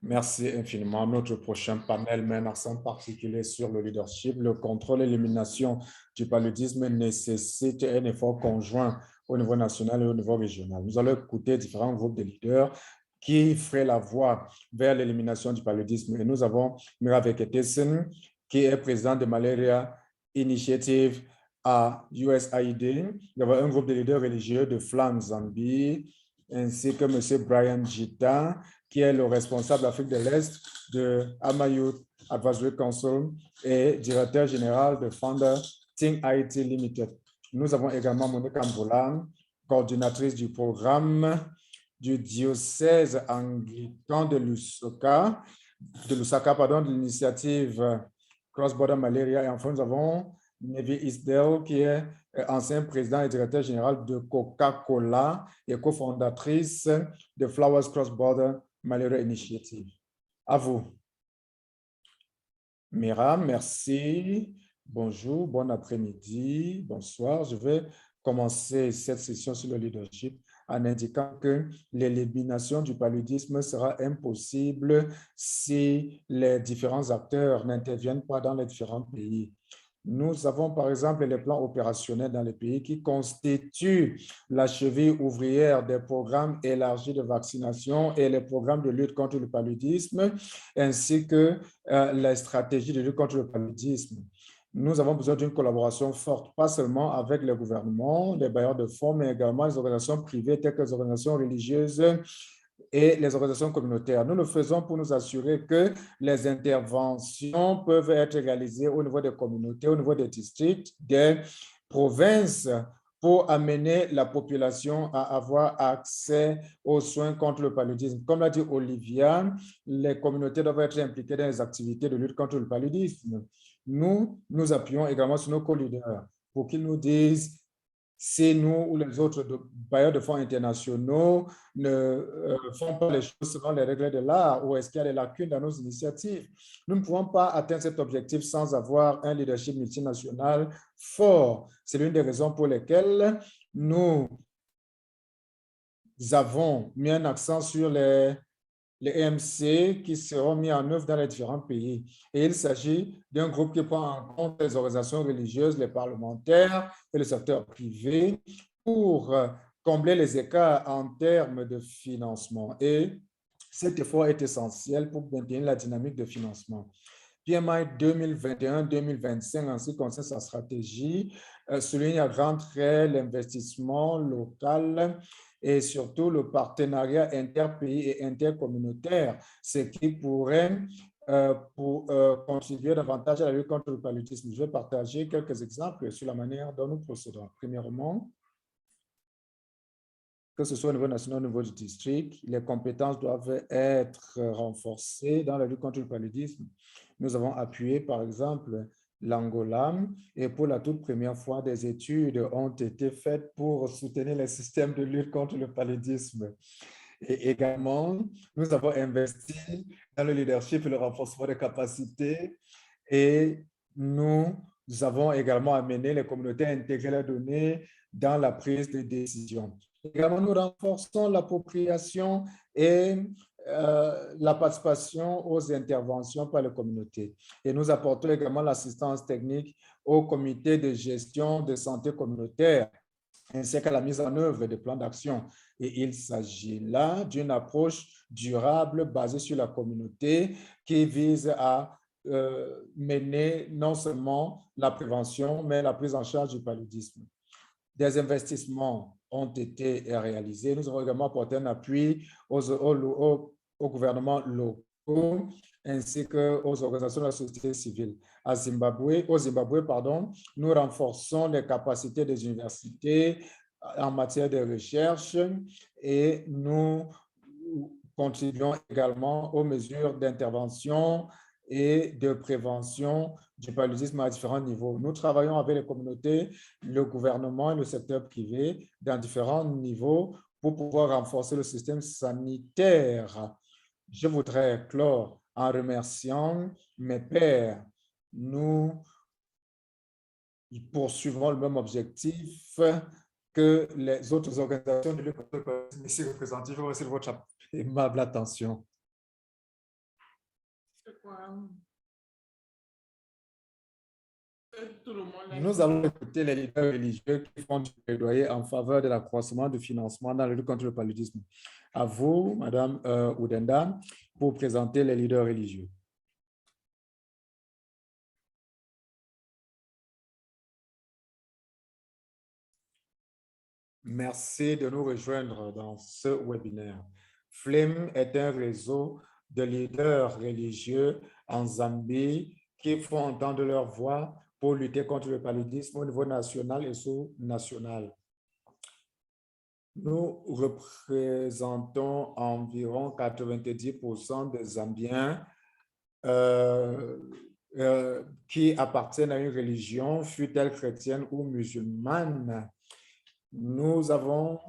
Merci infiniment. Notre prochain panel met un accent particulier sur le leadership. Le contrôle et l'élimination du paludisme nécessite un effort conjoint au niveau national et au niveau régional. Nous allons écouter différents groupes de leaders qui feraient la voie vers l'élimination du paludisme. Et nous avons Miraveke Etessen, qui est président de Malaria Initiative à USAID. Nous avons un groupe de leaders religieux de Flamme Zambie, ainsi que M. Brian Jita, qui est le responsable Afrique de l'Est de Amayut Advisory Council et directeur général de Founder Think IT Limited. Nous avons également Monica Mboula, coordinatrice du programme du diocèse anglican de Lusaka, de l'initiative Cross-Border Malaria. Et enfin, nous avons Nevi Isdale, qui est ancien président et directeur général de Coca-Cola et cofondatrice de Flowers Cross-Border Malaria Initiative. À vous. Mira, merci. Bonjour, bon après-midi, bonsoir. Je vais commencer cette session sur le leadership en indiquant que l'élimination du paludisme sera impossible si les différents acteurs n'interviennent pas dans les différents pays. Nous avons par exemple les plans opérationnels dans les pays qui constituent la cheville ouvrière des programmes élargis de vaccination et les programmes de lutte contre le paludisme, ainsi que les stratégies de lutte contre le paludisme. nous avons besoin d'une collaboration forte, pas seulement avec les gouvernements, les bailleurs de fonds, mais également les organisations privées telles que les organisations religieuses et les organisations communautaires. Nous le faisons pour nous assurer que les interventions peuvent être réalisées au niveau des communautés, au niveau des districts, des provinces, pour amener la population à avoir accès aux soins contre le paludisme. Comme l'a dit Olivia, les communautés doivent être impliquées dans les activités de lutte contre le paludisme. Nous appuyons également sur nos co-leaders pour qu'ils nous disent si nous ou les autres bailleurs de fonds internationaux ne font pas les choses selon les règles de l'art ou est-ce qu'il y a des lacunes dans nos initiatives. Nous ne pouvons pas atteindre cet objectif sans avoir un leadership multinational fort. C'est l'une des raisons pour lesquelles nous avons mis un accent sur les EMC qui seront mis en œuvre dans les différents pays. Et il s'agit d'un groupe qui prend en compte les organisations religieuses, les parlementaires et le secteur privé pour combler les écarts en termes de financement. Et cet effort est essentiel pour maintenir la dynamique de financement. PMI 2021-2025, en ce qui concerne sa stratégie, souligne à grands traits l'investissement local et surtout le partenariat interpays et intercommunautaire, ce qui pourrait contribuer davantage à la lutte contre le paludisme. Je vais partager quelques exemples sur la manière dont nous procédons. Premièrement, que ce soit au niveau national, au niveau du district, les compétences doivent être renforcées dans la lutte contre le paludisme. Nous avons appuyé, par exemple, l'Angola, et pour la toute première fois, des études ont été faites pour soutenir les systèmes de lutte contre le paludisme. Et également, nous avons investi dans le leadership et le renforcement des capacités, et nous avons également amené les communautés à intégrer les données dans la prise de décision. Également, nous renforçons l'appropriation et la participation aux interventions par les communautés. Et nous apportons également l'assistance technique au comité de gestion de santé communautaire, ainsi qu'à la mise en œuvre des plans d'action. Et il s'agit là d'une approche durable basée sur la communauté qui vise à mener non seulement la prévention, mais la prise en charge du paludisme. Des investissements ont été réalisés. Nous avons également apporté un appui aux gouvernements locaux ainsi qu'aux organisations de la société civile. Au Zimbabwe, nous renforçons les capacités des universités en matière de recherche et nous contribuons également aux mesures d'intervention et de prévention du paludisme à différents niveaux. Nous travaillons avec les communautés, le gouvernement et le secteur privé dans différents niveaux pour pouvoir renforcer le système sanitaire. Je voudrais clore en remerciant mes pairs. Nous poursuivons le même objectif que les autres organisations de lutte contre le paludisme ici représentées. Je vous remercie de votre aimable attention. Nous allons écouter les leaders religieux qui font du plaidoyer en faveur de l'accroissement du financement dans la lutte contre le paludisme. À vous, Madame Oudenda, pour présenter les leaders religieux. Merci de nous rejoindre dans ce webinaire. FLIM est un réseau de leaders religieux en Zambie qui font entendre leur voix pour lutter contre le paludisme au niveau national et sous-national. Nous représentons environ 90% des Zambiens qui appartiennent à une religion, fût-elle chrétienne ou musulmane. Nous apportons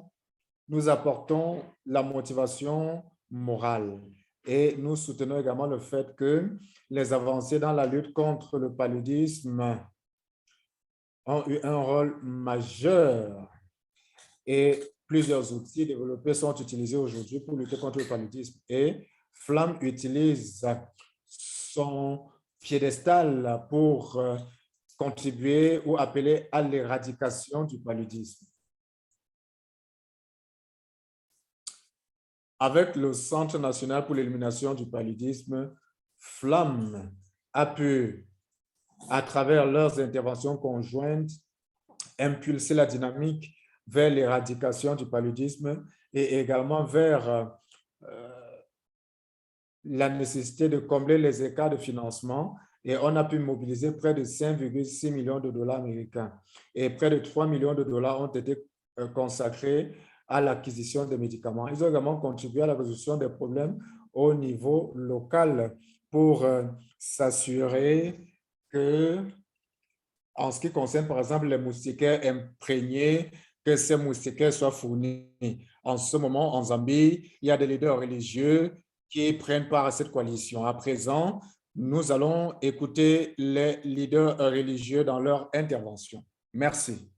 la motivation morale et nous soutenons également le fait que les avancées dans la lutte contre le paludisme ont eu un rôle majeur et plusieurs outils développés sont utilisés aujourd'hui pour lutter contre le paludisme. Et FLAM utilise son piédestal pour contribuer ou appeler à l'éradication du paludisme. Avec le Centre national pour l'élimination du paludisme, FLAM a pu à travers leurs interventions conjointes, impulser la dynamique vers l'éradication du paludisme et également vers la nécessité de combler les écarts de financement. Et on a pu mobiliser près de 5,6 millions de dollars américains. Et près de 3 millions de dollars ont été consacrés à l'acquisition de médicaments. Ils ont également contribué à la résolution des problèmes au niveau local pour s'assurer que, en ce qui concerne par exemple les moustiquaires imprégnés, que ces moustiquaires soient fournis. En ce moment, en Zambie, il y a des leaders religieux qui prennent part à cette coalition. À présent, nous allons écouter les leaders religieux dans leur intervention. Merci.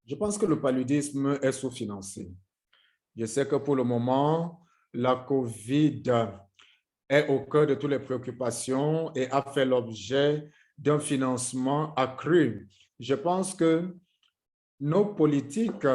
Je pense que le paludisme est sous-financé. Je sais que pour le moment, la COVID est au cœur de toutes les préoccupations et a fait l'objet d'un financement accru. Je pense que nos politiques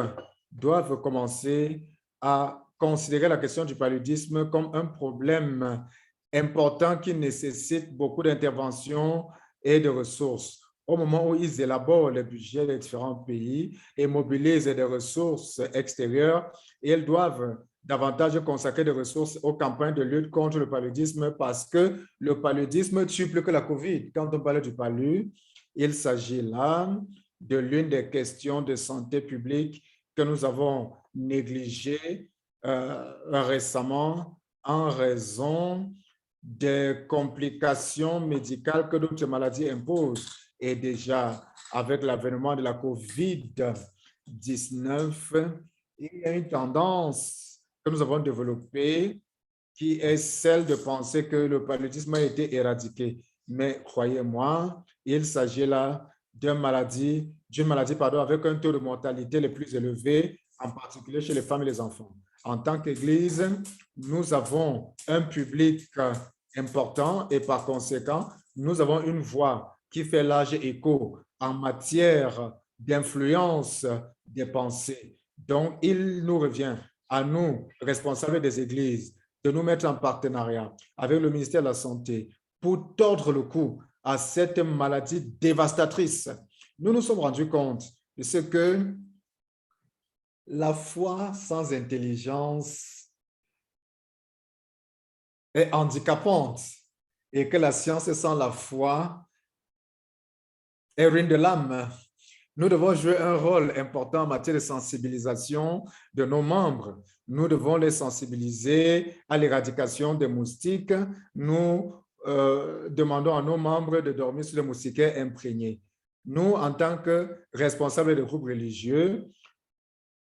doivent commencer à considérer la question du paludisme comme un problème important qui nécessite beaucoup d'interventions et de ressources. Au moment où ils élaborent les budgets des différents pays et mobilisent des ressources extérieures, ils doivent davantage consacrer des ressources aux campagnes de lutte contre le paludisme parce que le paludisme tue plus que la COVID. Quand on parle du palud, il s'agit là de l'une des questions de santé publique que nous avons négligées récemment en raison des complications médicales que d'autres maladies imposent. Et déjà, avec l'avènement de la COVID-19, il y a une tendance que nous avons développée qui est celle de penser que le paludisme a été éradiqué. Mais croyez-moi, il s'agit là d'une maladie, avec un taux de mortalité le plus élevé, en particulier chez les femmes et les enfants. En tant qu'Église, nous avons un public important et par conséquent, nous avons une voix qui fait large écho en matière d'influence des pensées. Donc, il nous revient à nous, responsables des églises, de nous mettre en partenariat avec le ministère de la Santé pour tordre le cou à cette maladie dévastatrice. Nous nous sommes rendus compte de ce que la foi sans intelligence est handicapante et que la science sans la foi est ruine de l'âme. Nous devons jouer un rôle important en matière de sensibilisation de nos membres. Nous devons les sensibiliser à l'éradication des moustiques. Nous demandons à nos membres de dormir sur les moustiquaires imprégnés. Nous, en tant que responsables des groupes religieux,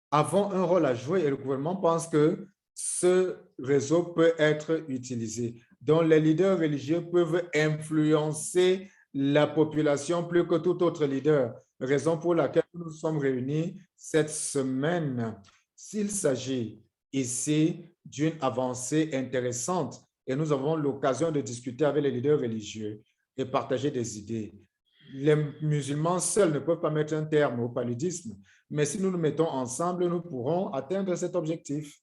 avons un rôle à jouer et le gouvernement pense que ce réseau peut être utilisé. Donc, les leaders religieux peuvent influencer la population plus que tout autre leader, raison pour laquelle nous sommes réunis cette semaine. S'il s'agit ici d'une avancée intéressante et nous avons l'occasion de discuter avec les leaders religieux et partager des idées. Les musulmans seuls ne peuvent pas mettre un terme au paludisme, mais si nous nous mettons ensemble, nous pourrons atteindre cet objectif.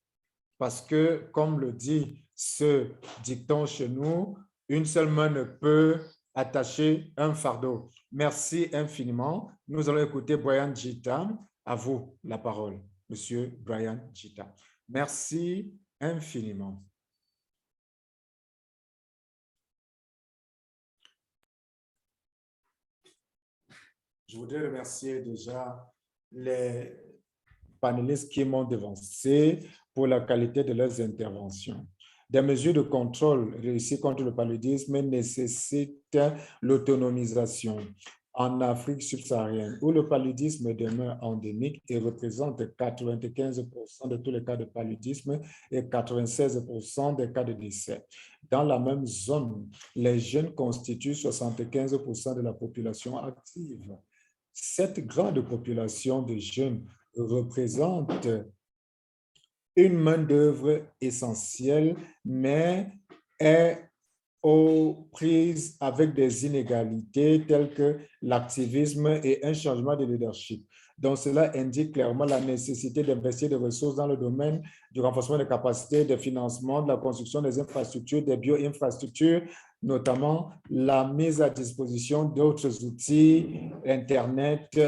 Parce que, comme le dit ce dicton chez nous, une seule main ne peut attacher un fardeau. Merci infiniment. Nous allons écouter Brian Gita. À vous la parole, Monsieur Brian Gita. Merci infiniment. Je voudrais remercier déjà les panélistes qui m'ont devancé pour la qualité de leurs interventions. Des mesures de contrôle réussies contre le paludisme nécessitent l'autonomisation. En Afrique subsaharienne, où le paludisme demeure endémique et représente 95% de tous les cas de paludisme et 96% des cas de décès. Dans la même zone, les jeunes constituent 75% de la population active. Cette grande population de jeunes représente une main-d'œuvre essentielle, mais est aux prises avec des inégalités telles que l'activisme et un changement de leadership. Donc, cela indique clairement la nécessité d'investir des ressources dans le domaine du renforcement des capacités, des financements, de la construction des infrastructures, des bio-infrastructures, notamment la mise à disposition d'autres outils, Internet,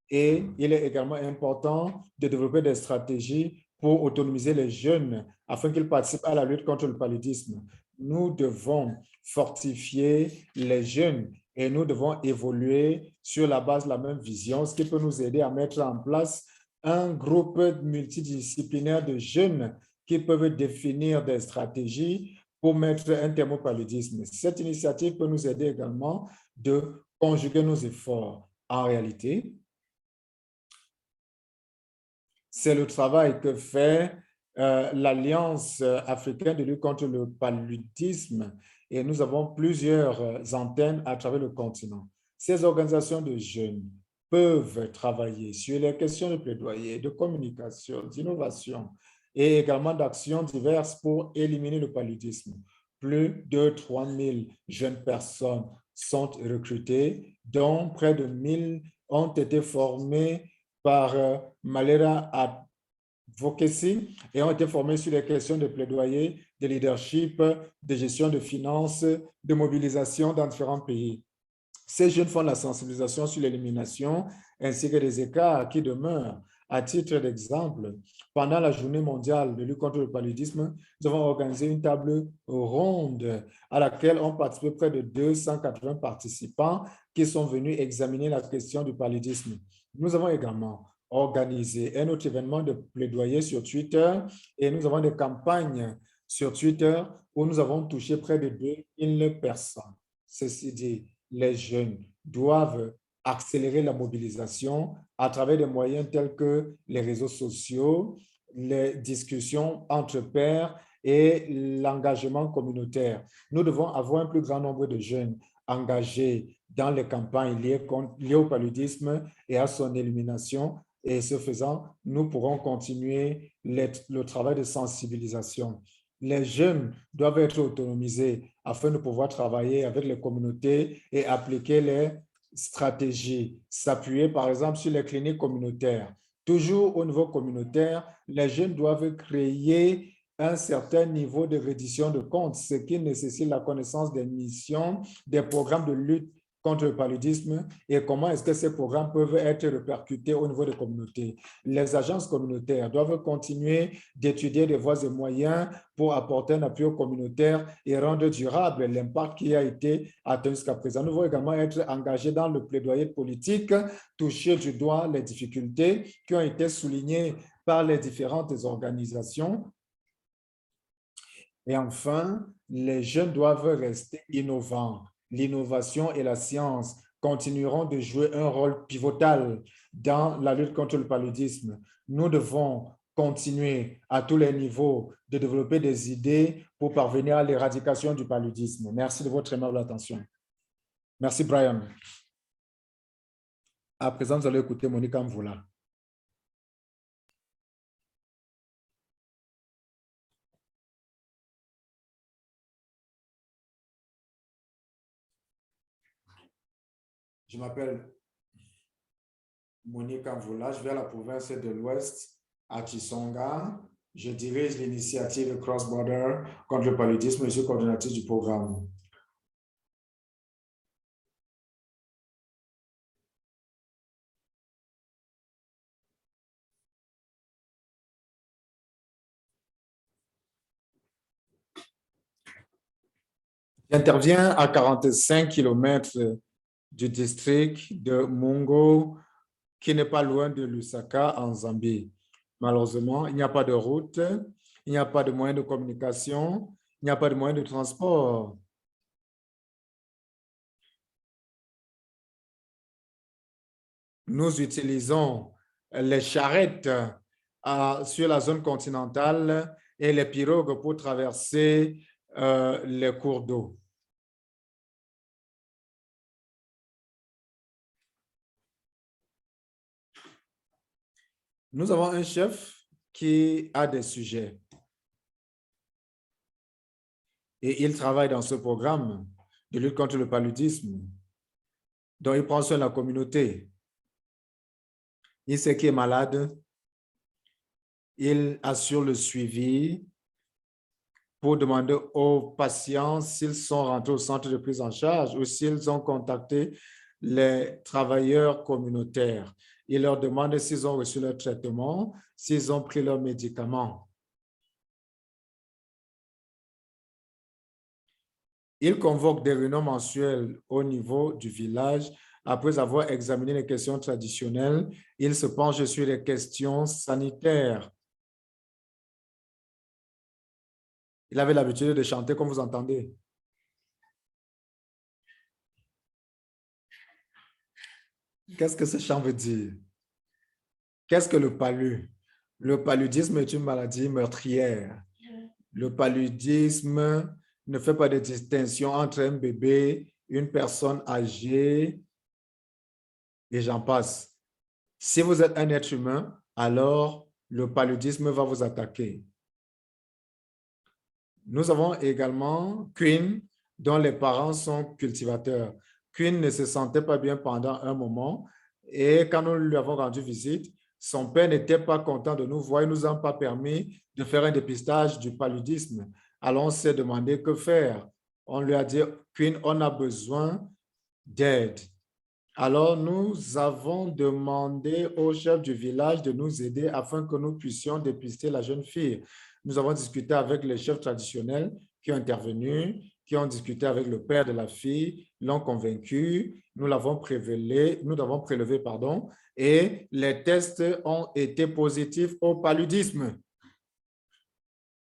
et il est également important de développer des stratégies pour autonomiser les jeunes afin qu'ils participent à la lutte contre le paludisme. Nous devons fortifier les jeunes et nous devons évoluer sur la base de la même vision, ce qui peut nous aider à mettre en place un groupe multidisciplinaire de jeunes qui peuvent définir des stratégies pour mettre un terme au paludisme. Cette initiative peut nous aider également de conjuguer nos efforts. En réalité, c'est le travail que fait l'Alliance africaine de lutte contre le paludisme et nous avons plusieurs antennes à travers le continent. Ces organisations de jeunes peuvent travailler sur les questions de plaidoyer, de communication, d'innovation et également d'actions diverses pour éliminer le paludisme. Plus de 3000 jeunes personnes sont recrutées, dont près de 1000 ont été formées par Malaria Advocacy et ont été formés sur les questions de plaidoyer, de leadership, de gestion de finances, de mobilisation dans différents pays. Ces jeunes font la sensibilisation sur l'élimination ainsi que les écarts qui demeurent. À titre d'exemple, pendant la journée mondiale de lutte contre le paludisme, nous avons organisé une table ronde à laquelle ont participé près de 280 participants qui sont venus examiner la question du paludisme. Nous avons également organisé un autre événement de plaidoyer sur Twitter et nous avons des campagnes sur Twitter où nous avons touché près de 2000 personnes. Ceci dit, les jeunes doivent accélérer la mobilisation à travers des moyens tels que les réseaux sociaux, les discussions entre pairs et l'engagement communautaire. Nous devons avoir un plus grand nombre de jeunes engagés dans les campagnes liées au paludisme et à son élimination. Et ce faisant, nous pourrons continuer le travail de sensibilisation. Les jeunes doivent être autonomisés afin de pouvoir travailler avec les communautés et appliquer les stratégies, s'appuyer par exemple sur les cliniques communautaires. Toujours au niveau communautaire, les jeunes doivent créer un certain niveau de reddition de comptes, ce qui nécessite la connaissance des missions, des programmes de lutte contre le paludisme et comment est-ce que ces programmes peuvent être répercutés au niveau des communautés. Les agences communautaires doivent continuer d'étudier des voies et moyens pour apporter un appui aux communautaires et rendre durable l'impact qui a été atteint jusqu'à présent. Nous devons également être engagés dans le plaidoyer politique, toucher du doigt les difficultés qui ont été soulignées par les différentes organisations. Et enfin, les jeunes doivent rester innovants. L'innovation et la science continueront de jouer un rôle pivotal dans la lutte contre le paludisme. Nous devons continuer à tous les niveaux de développer des idées pour parvenir à l'éradication du paludisme. Merci de votre aimable attention. Merci, Brian. À présent, vous allez écouter Monica Mvoula. Je m'appelle Monica Mvoula, je viens de la province de l'Ouest, à Chisonga. Je dirige l'initiative Cross Border contre le paludisme et je suis coordinatrice du programme. J'interviens à 45 km du district de Mungo, qui n'est pas loin de Lusaka, en Zambie. Malheureusement, il n'y a pas de route, il n'y a pas de moyens de communication, il n'y a pas de moyens de transport. Nous utilisons les charrettes sur la zone continentale et les pirogues pour traverser les cours d'eau. Nous avons un chef qui a des sujets et il travaille dans ce programme de lutte contre le paludisme, dont il prend soin de la communauté. Il sait qui est malade. Il assure le suivi pour demander aux patients s'ils sont rentrés au centre de prise en charge ou s'ils ont contacté les travailleurs communautaires. Il leur demande s'ils ont reçu leur traitement, s'ils ont pris leurs médicaments. Il convoque des réunions mensuelles au niveau du village. Après avoir examiné les questions traditionnelles, il se penche sur les questions sanitaires. Il avait l'habitude de chanter comme vous entendez. Qu'est-ce que ce chant veut dire? Qu'est-ce que le palu? Le paludisme est une maladie meurtrière. Le paludisme ne fait pas de distinction entre un bébé, une personne âgée, et j'en passe. Si vous êtes un être humain, alors le paludisme va vous attaquer. Nous avons également Queen, dont les parents sont cultivateurs. Queen ne se sentait pas bien pendant un moment et quand nous lui avons rendu visite, son père n'était pas content de nous voir. Il ne nous a pas permis de faire un dépistage du paludisme. Alors, on s'est demandé que faire. On lui a dit, Queen, on a besoin d'aide. Alors, nous avons demandé au chef du village de nous aider afin que nous puissions dépister la jeune fille. Nous avons discuté avec les chefs traditionnels qui ont intervenu, qui ont discuté avec le père de la fille, l'ont convaincu, nous l'avons prélevé, et les tests ont été positifs au paludisme.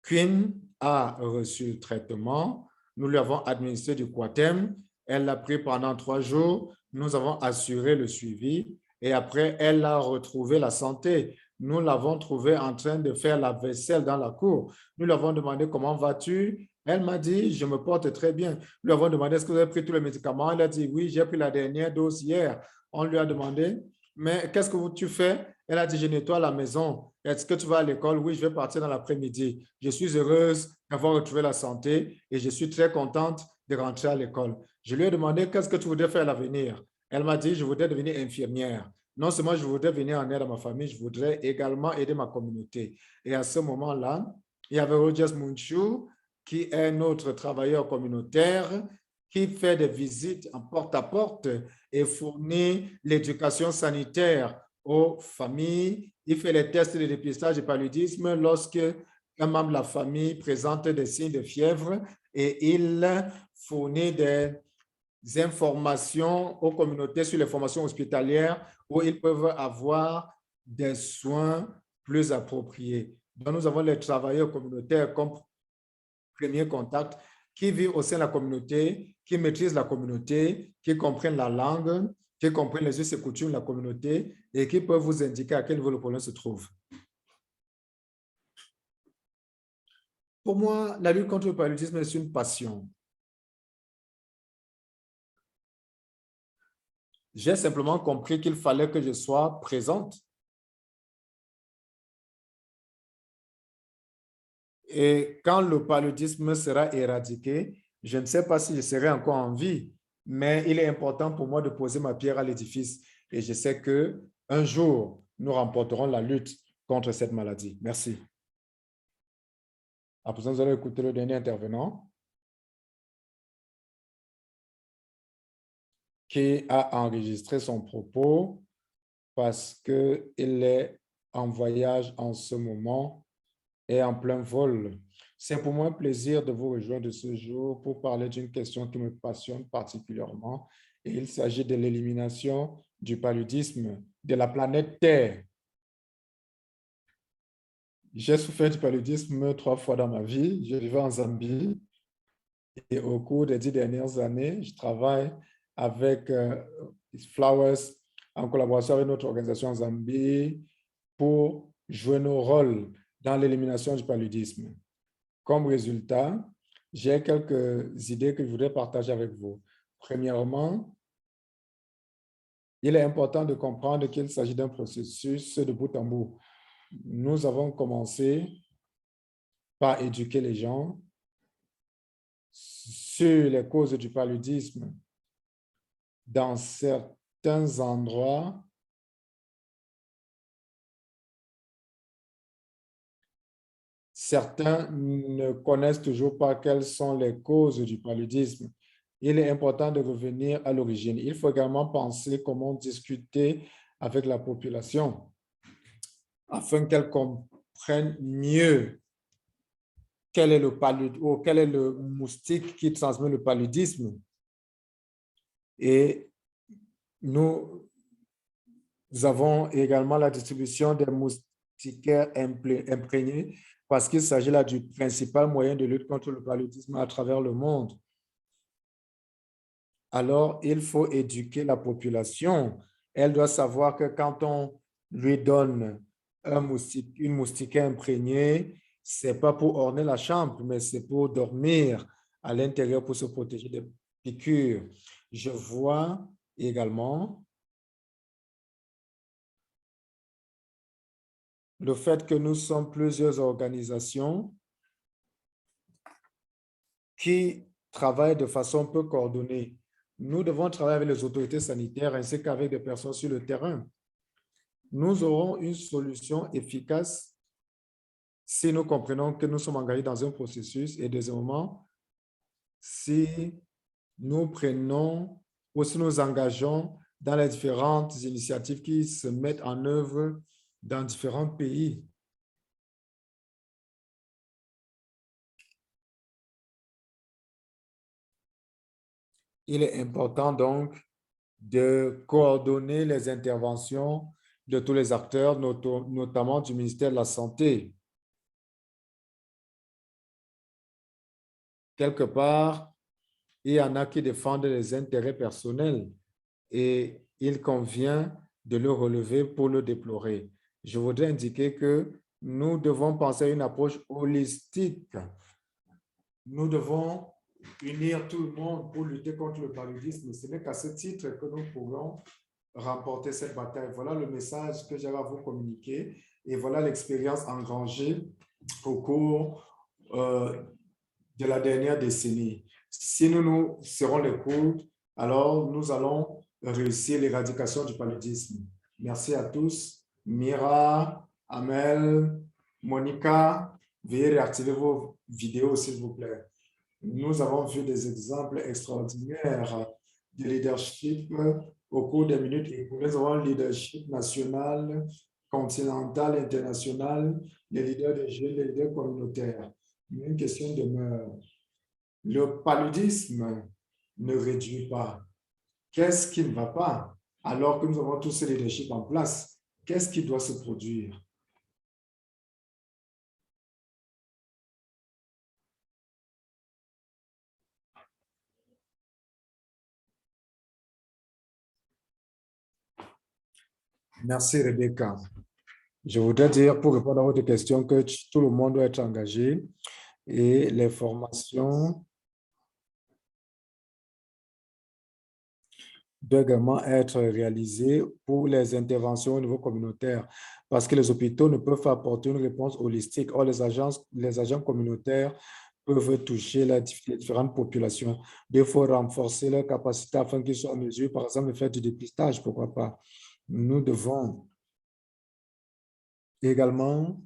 Queen a reçu le traitement, nous lui avons administré du Coartem, elle l'a pris pendant 3 jours, nous avons assuré le suivi et après, elle a retrouvé la santé. Nous l'avons trouvée en train de faire la vaisselle dans la cour. Nous lui avons demandé comment vas-tu? Elle m'a dit, je me porte très bien. Nous lui avons demandé, est-ce que vous avez pris tous les médicaments? Elle a dit, oui, j'ai pris la dernière dose hier. On lui a demandé, mais qu'est-ce que tu fais? Elle a dit, je nettoie la maison. Est-ce que tu vas à l'école? Oui, je vais partir dans l'après-midi. Je suis heureuse d'avoir retrouvé la santé et je suis très contente de rentrer à l'école. Je lui ai demandé, qu'est-ce que tu voudrais faire à l'avenir? Elle m'a dit, je voudrais devenir infirmière. Non seulement je voudrais venir en aide à ma famille, je voudrais également aider ma communauté. Et à ce moment-là, il y avait Rogers Munchu, qui est notre travailleur communautaire, qui fait des visites en porte-à-porte et fournit l'éducation sanitaire aux familles. Il fait les tests de dépistage du paludisme lorsque un membre de la famille présente des signes de fièvre et il fournit des informations aux communautés sur les formations hospitalières où ils peuvent avoir des soins plus appropriés. Donc, nous avons les travailleurs communautaires comme premier contact qui vivent au sein de la communauté, qui maîtrisent la communauté, qui comprennent la langue, qui comprennent les us et coutumes de la communauté et qui peuvent vous indiquer à quel niveau le problème se trouve. Pour moi, la lutte contre le paludisme est une passion. J'ai simplement compris qu'il fallait que je sois présente. Et quand le paludisme sera éradiqué, je ne sais pas si je serai encore en vie, mais il est important pour moi de poser ma pierre à l'édifice. Et je sais qu'un jour, nous remporterons la lutte contre cette maladie. Merci. À présent, nous allons écouter le dernier intervenant qui a enregistré son propos parce qu'il est en voyage en ce moment et en plein vol. C'est pour moi un plaisir de vous rejoindre ce jour pour parler d'une question qui me passionne particulièrement. Et il s'agit de l'élimination du paludisme de la planète Terre. J'ai souffert du paludisme 3 fois dans ma vie. Je vivais en Zambie et au cours des 10 dernières années, je travaille avec Flowers en collaboration avec notre organisation en Zambie pour jouer nos rôles dans l'élimination du paludisme. Comme résultat, j'ai quelques idées que je voudrais partager avec vous. Premièrement, il est important de comprendre qu'il s'agit d'un processus de bout en bout. Nous avons commencé par éduquer les gens sur les causes du paludisme dans certains endroits. certains ne connaissent toujours pas quelles sont les causes du paludisme. Il est important de revenir à l'origine. Il faut également penser comment discuter avec la population afin qu'elle comprenne mieux quel est le moustique qui transmet le paludisme. Et nous avons également la distribution des moustiquaires imprégnés parce qu'il s'agit là du principal moyen de lutte contre le paludisme à travers le monde. Alors, il faut éduquer la population. Elle doit savoir que quand on lui donne une moustiquaire imprégnée, ce n'est pas pour orner la chambre, mais c'est pour dormir à l'intérieur pour se protéger des piqûres. Je vois également le fait que nous sommes plusieurs organisations qui travaillent de façon peu coordonnée. Nous devons travailler avec les autorités sanitaires ainsi qu'avec des personnes sur le terrain. Nous aurons une solution efficace si nous comprenons que nous sommes engagés dans un processus et deuxièmement, si nous prenons ou si nous engageons dans les différentes initiatives qui se mettent en œuvre dans différents pays. Il est important donc de coordonner les interventions de tous les acteurs, notamment du ministère de la Santé. Quelque part, il y en a qui défendent les intérêts personnels et il convient de le relever pour le déplorer. Je voudrais indiquer que nous devons penser à une approche holistique. Nous devons unir tout le monde pour lutter contre le paludisme. Ce n'est qu'à ce titre que nous pourrons remporter cette bataille. Voilà le message que j'avais à vous communiquer et voilà l'expérience engrangée au cours de la dernière décennie. Si nous serrons les coudes, alors nous allons réussir l'éradication du paludisme. Merci à tous. Mira, Amel, Monica, veuillez réactiver vos vidéos, s'il vous plaît. Nous avons vu des exemples extraordinaires de leadership au cours des minutes écoulées. Nous avons le leadership national, continental, international, les leaders des jeunes, les leaders communautaires. Une question demeure. Le paludisme ne réduit pas. Qu'est-ce qui ne va pas? Alors que nous avons tous ces leaderships en place, qu'est-ce qui doit se produire? Merci Rebecca. Je voudrais dire, pour répondre à votre question, que tout le monde doit être engagé et les formations doivent également être réalisées pour les interventions au niveau communautaire parce que les hôpitaux ne peuvent pas apporter une réponse holistique. Or, les agents communautaires peuvent toucher les différentes populations. Il faut renforcer leur capacité afin qu'ils soient en mesure, par exemple, de faire du dépistage, pourquoi pas. Nous devons également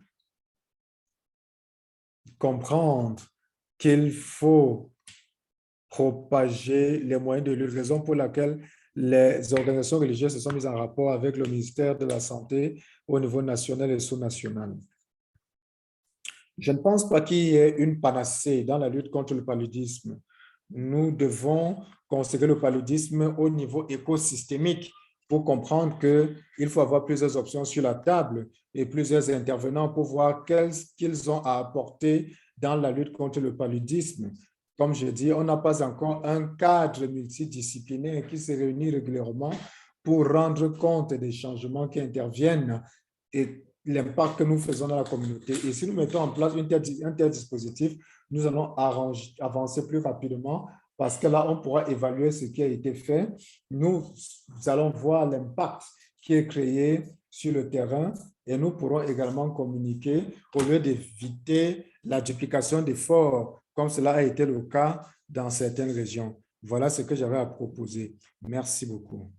comprendre qu'il faut propager les moyens de lutte, raison pour laquelle les organisations religieuses se sont mises en rapport avec le ministère de la Santé au niveau national et sous-national. Je ne pense pas qu'il y ait une panacée dans la lutte contre le paludisme. Nous devons considérer le paludisme au niveau écosystémique pour comprendre qu'il faut avoir plusieurs options sur la table et plusieurs intervenants pour voir qu'est-ce qu'ils ont à apporter dans la lutte contre le paludisme. Comme je dis, on n'a pas encore un cadre multidisciplinaire qui se réunit régulièrement pour rendre compte des changements qui interviennent et l'impact que nous faisons dans la communauté. Et si nous mettons en place un tel dispositif, nous allons avancer plus rapidement parce que là, on pourra évaluer ce qui a été fait. Nous allons voir l'impact qui est créé sur le terrain et nous pourrons également communiquer au lieu d'éviter la duplication d'efforts, comme cela a été le cas dans certaines régions. Voilà ce que j'avais à proposer. Merci beaucoup.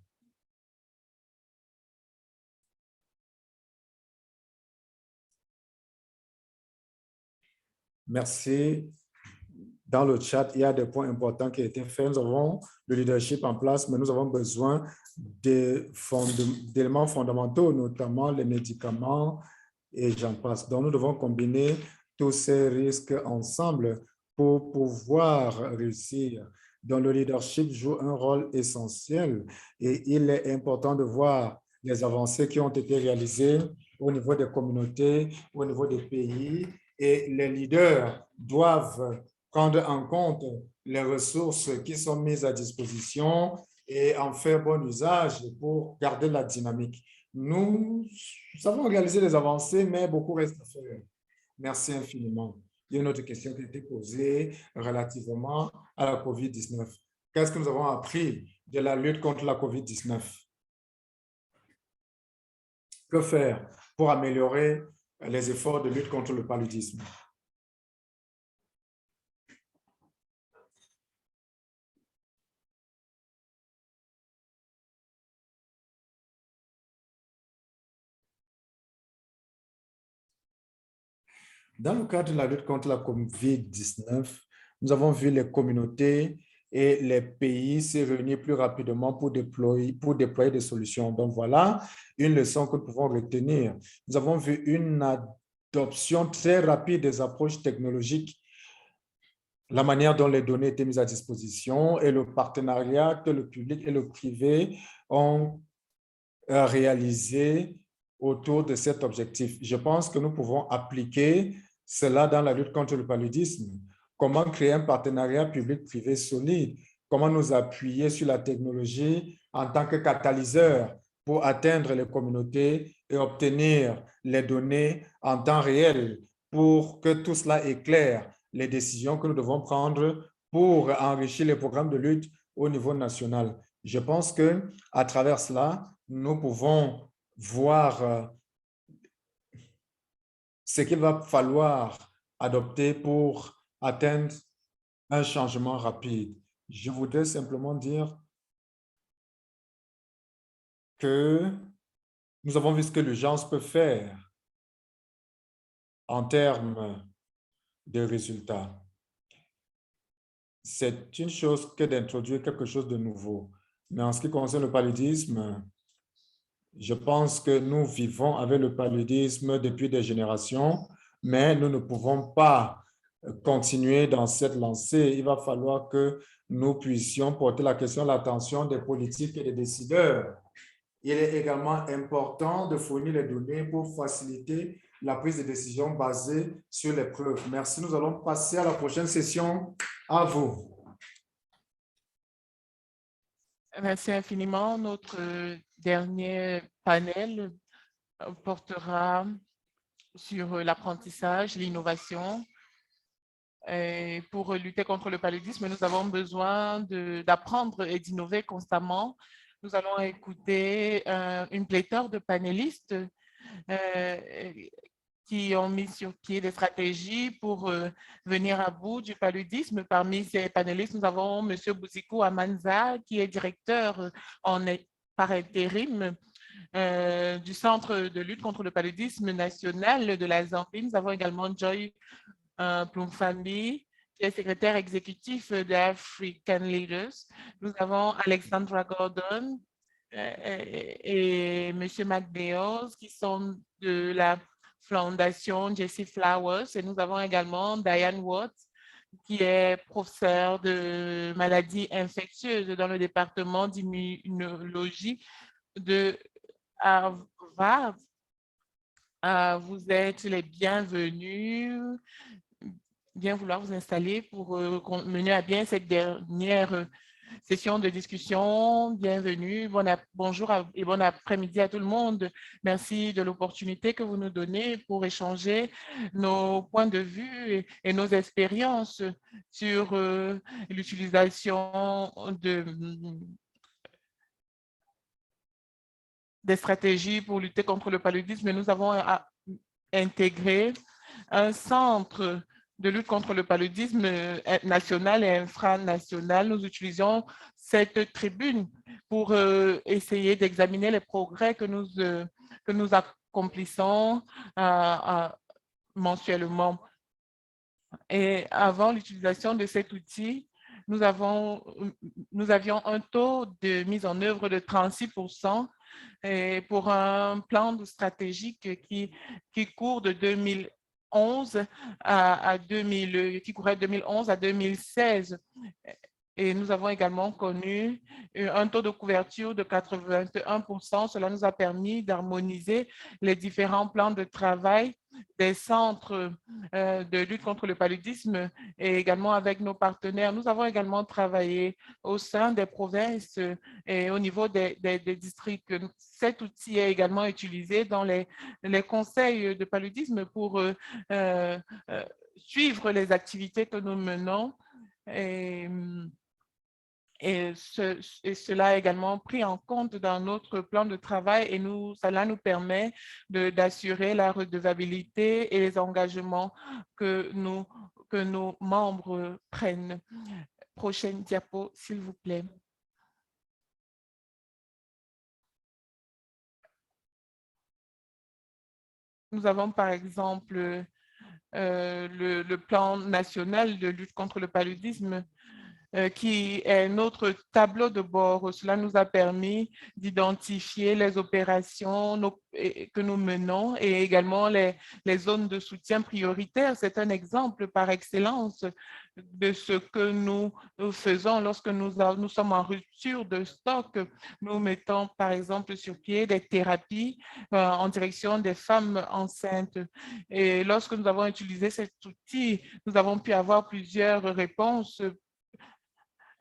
Merci. Dans le chat, il y a des points importants qui ont été faits. Nous avons le leadership en place, mais nous avons besoin d'éléments fondamentaux, notamment les médicaments et j'en passe. Donc, nous devons combiner tous ces risques ensemble pour pouvoir réussir. Donc, le leadership joue un rôle essentiel et il est important de voir les avancées qui ont été réalisées au niveau des communautés, au niveau des pays, et les leaders doivent prendre en compte les ressources qui sont mises à disposition et en faire bon usage pour garder la dynamique. Nous avons réalisé des avancées, mais beaucoup reste à faire. Merci infiniment. Il y a une autre question qui a été posée relativement à la COVID-19. Qu'est-ce que nous avons appris de la lutte contre la COVID-19? Que faire pour améliorer les efforts de lutte contre le paludisme? Dans le cadre de la lutte contre la COVID-19, nous avons vu les communautés et les pays se réunir plus rapidement pour déployer des solutions. Donc voilà une leçon que nous pouvons retenir. Nous avons vu une adoption très rapide des approches technologiques, la manière dont les données étaient mises à disposition et le partenariat que le public et le privé ont réalisé autour de cet objectif. Je pense que nous pouvons appliquer cela dans la lutte contre le paludisme. Comment créer un partenariat public-privé solide? Comment nous appuyer sur la technologie en tant que catalyseur pour atteindre les communautés et obtenir les données en temps réel pour que tout cela éclaire les décisions que nous devons prendre pour enrichir les programmes de lutte au niveau national. Je pense qu'à travers cela, nous pouvons voir ce qu'il va falloir adopter pour atteindre un changement rapide. Je voudrais simplement dire que nous avons vu ce que l'urgence peut faire en termes de résultats. C'est une chose que d'introduire quelque chose de nouveau. Mais en ce qui concerne le paludisme, je pense que nous vivons avec le paludisme depuis des générations, mais nous ne pouvons pas continuer dans cette lancée. Il va falloir que nous puissions porter la question de l'attention des politiques et des décideurs. Il est également important de fournir les données pour faciliter la prise de décision basée sur les preuves. Merci. Nous allons passer à la prochaine session. À vous. Merci infiniment. Notre dernier panel portera sur l'apprentissage, l'innovation. Pour lutter contre le paludisme, nous avons besoin d'apprendre et d'innover constamment. Nous allons écouter une pléthore de panélistes qui ont mis sur pied des stratégies pour venir à bout du paludisme. Parmi ces panélistes, nous avons M. Bouzikou Amanza, qui est directeur par intérim du Centre de lutte contre le paludisme national de la Zambie. Nous avons également Joy Plumfambi, qui est secrétaire exécutif de African Leaders. Nous avons Alexandra Gordon et M. McBeals, qui sont de la Fondation Jessie Flowers. Et nous avons également Diane Watts, qui est professeure de maladies infectieuses dans le département d'immunologie de Harvard. Vous êtes les bienvenus. Bien vouloir vous installer pour mener à bien cette dernière session de discussion. Bienvenue, bonjour et bon après-midi à tout le monde. Merci de l'opportunité que vous nous donnez pour échanger nos points de vue et nos expériences sur l'utilisation des stratégies pour lutter contre le paludisme. Nous avons intégré un centre de lutte contre le paludisme national et infranational. Nous utilisons cette tribune pour essayer d'examiner les progrès que nous accomplissons mensuellement. Et avant l'utilisation de cet outil, nous avions un taux de mise en œuvre de 36% et pour un plan stratégique qui court de 2011 qui courait de 2011 à 2016. Et nous avons également connu un taux de couverture de 81%. Cela nous a permis d'harmoniser les différents plans de travail des centres de lutte contre le paludisme et également avec nos partenaires. Nous avons également travaillé au sein des provinces et au niveau des districts. Cet outil est également utilisé dans les conseils de paludisme pour suivre les activités que nous menons. Et cela est également pris en compte dans notre plan de travail et cela nous permet d'assurer la redevabilité et les engagements que nos membres prennent. Prochaine diapo, s'il vous plaît. Nous avons par exemple le plan national de lutte contre le paludisme qui est notre tableau de bord. Cela nous a permis d'identifier les opérations que nous menons et également les zones de soutien prioritaires. C'est un exemple par excellence de ce que nous faisons lorsque nous sommes en rupture de stock. Nous mettons par exemple sur pied des thérapies en direction des femmes enceintes. Et lorsque nous avons utilisé cet outil, nous avons pu avoir plusieurs réponses.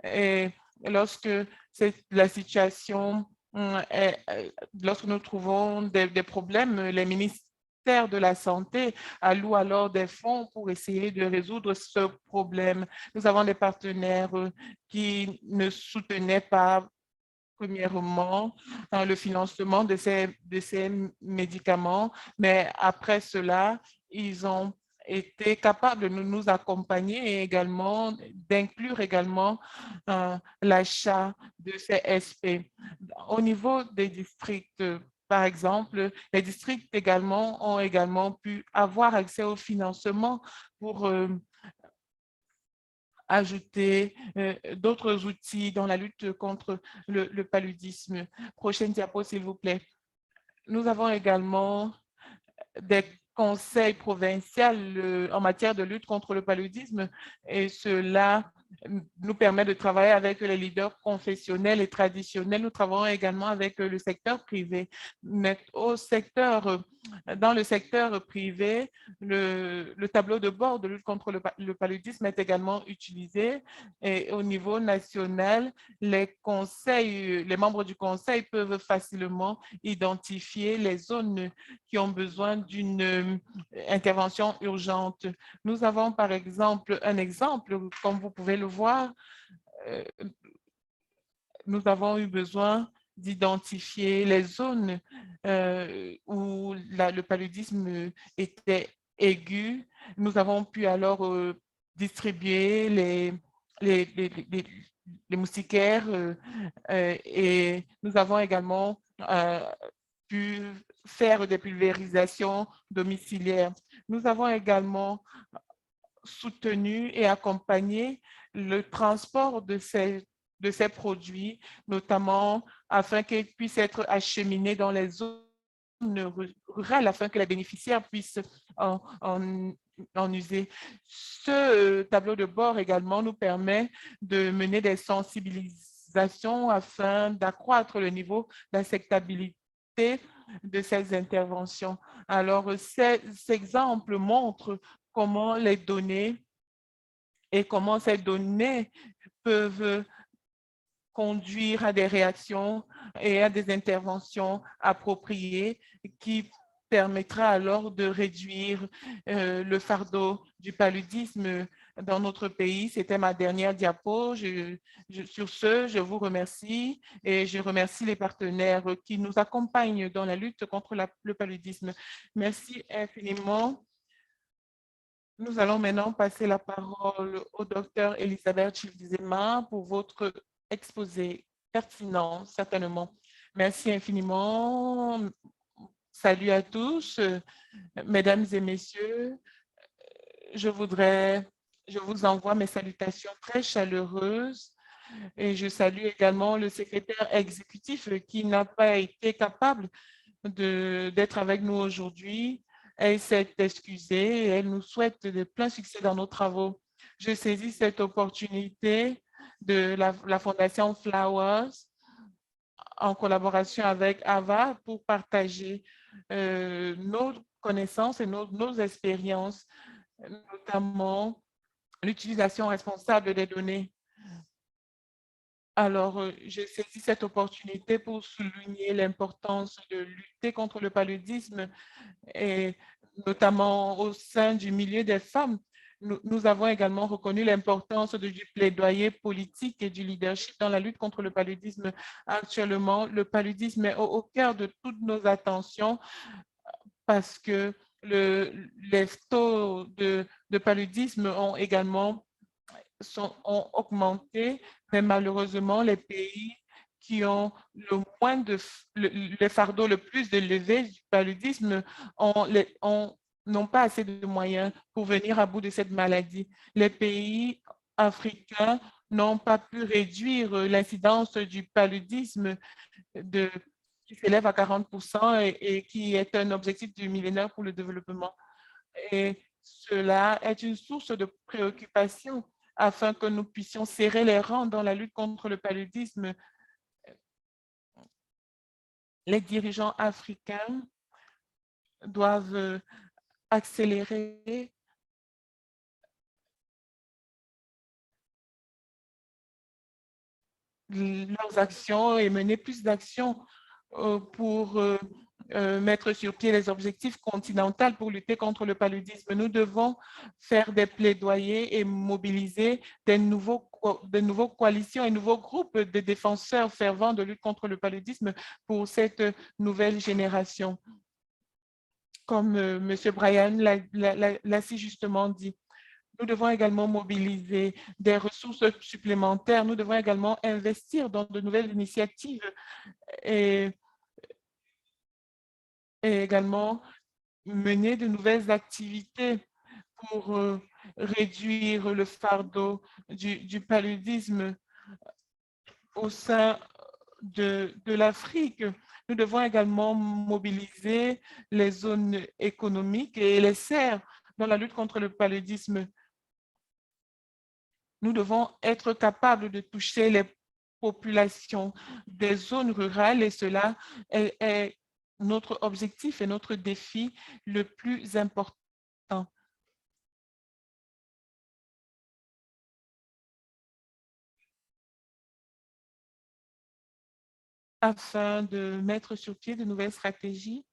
Et lorsque la situation, lorsque nous trouvons des problèmes, les ministères de la Santé allouent alors des fonds pour essayer de résoudre ce problème. Nous avons des partenaires qui ne soutenaient pas premièrement le financement de ces médicaments, mais après cela, ils ont été capables de nous accompagner et également d'inclure également l'achat de ces SP. Au niveau des districts, par exemple, les districts également ont également pu avoir accès au financement pour ajouter d'autres outils dans la lutte contre le paludisme. Prochaine diapo, s'il vous plaît. Nous avons également des conseils provinciaux en matière de lutte contre le paludisme et cela nous permet de travailler avec les leaders confessionnels et traditionnels. Nous travaillons également avec le secteur privé. Mais dans le secteur privé, le tableau de bord de lutte contre le paludisme est également utilisé et au niveau national, les membres du conseil peuvent facilement identifier les zones qui ont besoin d'une intervention urgente. Nous avons par exemple un exemple, comme vous pouvez le voir, nous avons eu besoin d'identifier les zones où le paludisme était aigu. Nous avons pu alors distribuer les moustiquaires et nous avons également pu faire des pulvérisations domiciliaires. Nous avons également soutenu et accompagné le transport de ces produits, notamment afin qu'ils puissent être acheminés dans les zones rurales, afin que les bénéficiaires puissent en user. Ce tableau de bord également nous permet de mener des sensibilisations afin d'accroître le niveau d'acceptabilité de ces interventions. Alors, ces exemples montrent comment les données et comment ces données peuvent conduire à des réactions et à des interventions appropriées qui permettra alors de réduire le fardeau du paludisme dans notre pays. C'était ma dernière diapo. Sur ce, je vous remercie et je remercie les partenaires qui nous accompagnent dans la lutte contre le paludisme. Merci infiniment. Nous allons maintenant passer la parole au docteur Elisabeth Childizema pour votre exposé pertinent, certainement. Merci infiniment. Salut à tous, mesdames et messieurs. Je voudrais Je vous envoie mes salutations très chaleureuses et je salue également le secrétaire exécutif qui n'a pas été capable d'être avec nous aujourd'hui. Elle s'est excusée et elle nous souhaite de plein succès dans nos travaux. Je saisis cette opportunité de la Fondation Flowers en collaboration avec AVA pour partager nos connaissances et nos expériences, notamment l'utilisation responsable des données. Alors, je saisis cette opportunité pour souligner l'importance de lutter contre le paludisme et notamment au sein du milieu des femmes. Nous avons également reconnu l'importance du plaidoyer politique et du leadership dans la lutte contre le paludisme. Actuellement, le paludisme est au cœur de toutes nos attentions parce que les taux de paludisme ont également ont augmenté, mais malheureusement, les pays qui ont le fardeau le plus élevé du paludisme n'ont pas assez de moyens pour venir à bout de cette maladie. Les pays africains n'ont pas pu réduire l'incidence du paludisme qui s'élève à 40% et qui est un objectif du millénaire pour le développement. Et cela est une source de préoccupation afin que nous puissions serrer les rangs dans la lutte contre le paludisme. Les dirigeants africains doivent accélérer leurs actions et mener plus d'actions pour mettre sur pied les objectifs continentaux pour lutter contre le paludisme. Nous devons faire des plaidoyers et mobiliser de nouveaux coalitions et nouveaux groupes de défenseurs fervents de lutte contre le paludisme pour cette nouvelle génération. Comme M. Brian l'a si justement dit. Nous devons également mobiliser des ressources supplémentaires. Nous devons également investir dans de nouvelles initiatives et également mener de nouvelles activités pour réduire le fardeau du paludisme au sein de l'Afrique. Nous devons également mobiliser les zones économiques et les serres dans la lutte contre le paludisme. Nous devons être capables de toucher les populations des zones rurales et cela est notre objectif et notre défi le plus important. Afin de mettre sur pied de nouvelles stratégies,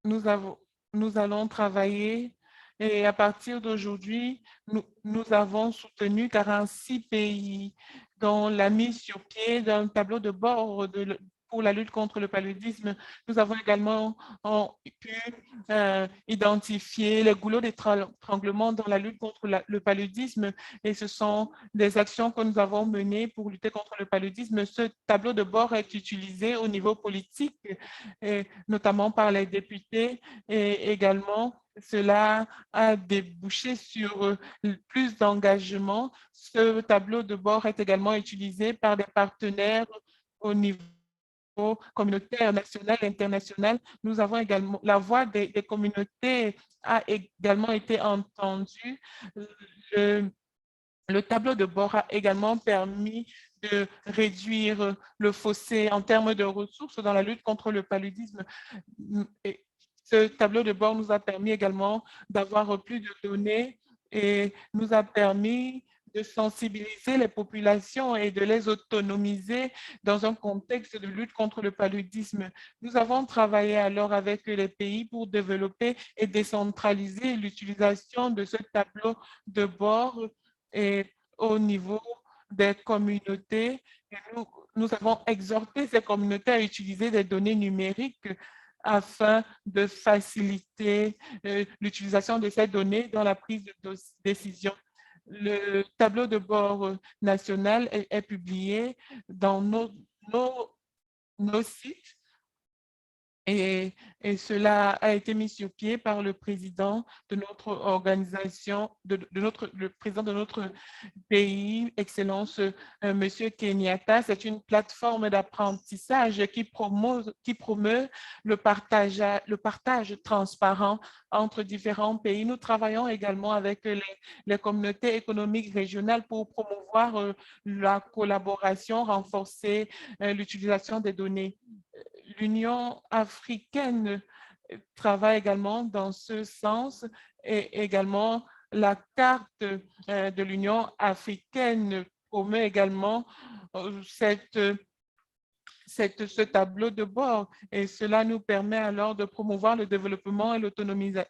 nous allons travailler et à partir d'aujourd'hui, nous avons soutenu 46 pays dans la mise sur pied d'un tableau de bord pour la lutte contre le paludisme. Nous avons également pu identifier les goulots d'étranglement dans la lutte contre le paludisme et ce sont des actions que nous avons menées pour lutter contre le paludisme. Ce tableau de bord est utilisé au niveau politique, et notamment par les députés et également cela a débouché sur plus d'engagement. Ce tableau de bord est également utilisé par des partenaires au niveau communautaire, national et international. Nous avons également, la voix des communautés a également été entendue. Le tableau de bord a également permis de réduire le fossé en termes de ressources dans la lutte contre le paludisme. Et ce tableau de bord nous a permis également d'avoir plus de données et nous a permis de sensibiliser les populations et de les autonomiser dans un contexte de lutte contre le paludisme. Nous avons travaillé alors avec les pays pour développer et décentraliser l'utilisation de ce tableau de bord et au niveau des communautés. Et nous avons exhorté ces communautés à utiliser des données numériques afin de faciliter l'utilisation de ces données dans la prise de décision. Le tableau de bord national est publié dans nos sites Et cela a été mis sur pied par le président de notre organisation, le président de notre pays, Excellence Monsieur Kenyatta. C'est une plateforme d'apprentissage qui promeut le partage transparent entre différents pays. Nous travaillons également avec les communautés économiques régionales pour promouvoir la collaboration, renforcer l'utilisation des données. L'Union africaine travaille également dans ce sens et également la carte de l'Union africaine promeut également ce tableau de bord et cela nous permet alors de promouvoir le développement et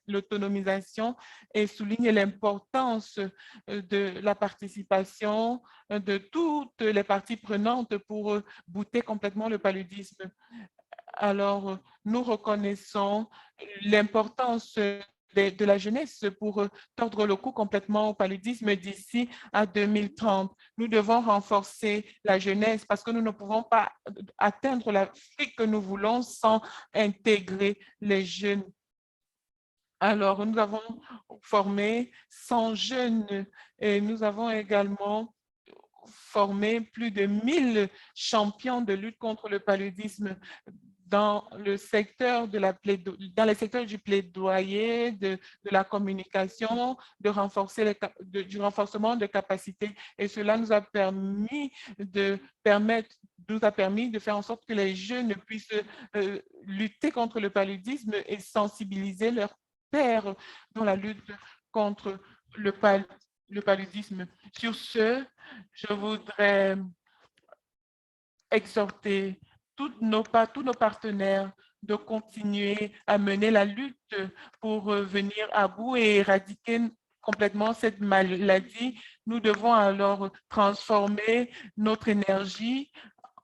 l'autonomisation et souligne l'importance de la participation de toutes les parties prenantes pour bouter complètement le paludisme. Alors, nous reconnaissons l'importance de la jeunesse pour tordre le cou complètement au paludisme d'ici à 2030. Nous devons renforcer la jeunesse parce que nous ne pouvons pas atteindre l'Afrique que nous voulons sans intégrer les jeunes. Alors, nous avons formé 100 jeunes et nous avons également formé plus de 1000 champions de lutte contre le paludisme dans le secteur dans les secteurs du plaidoyer, de la communication, du renforcement de capacités. Et cela nous a permis de faire en sorte que les jeunes puissent lutter contre le paludisme et sensibiliser leurs pairs dans la lutte contre le paludisme. Sur ce, je voudrais exhorter tous nos partenaires de continuer à mener la lutte pour venir à bout et éradiquer complètement cette maladie. Nous devons alors transformer notre énergie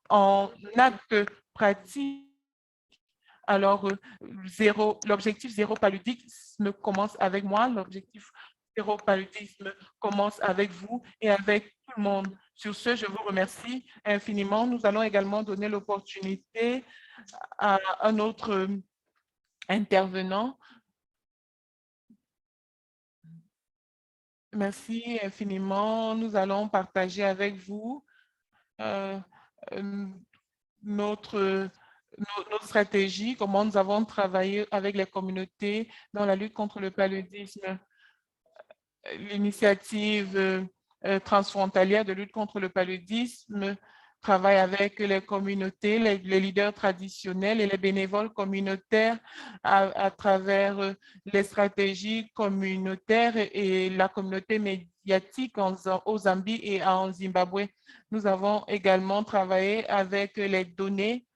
en actes pratiques. Alors, l'objectif zéro paludisme commence avec moi, l'objectif zéro paludisme commence avec vous et avec tout le monde. Sur ce, je vous remercie infiniment. Nous allons également donner l'opportunité à un autre intervenant. Merci infiniment. Nous allons partager avec vous notre stratégie, comment nous avons travaillé avec les communautés dans la lutte contre le paludisme. L'initiative transfrontalière de lutte contre le paludisme travaille avec les communautés, les leaders traditionnels et les bénévoles communautaires à travers les stratégies communautaires et la communauté médiatique au Zambie et en Zimbabwe. Nous avons également travaillé avec les données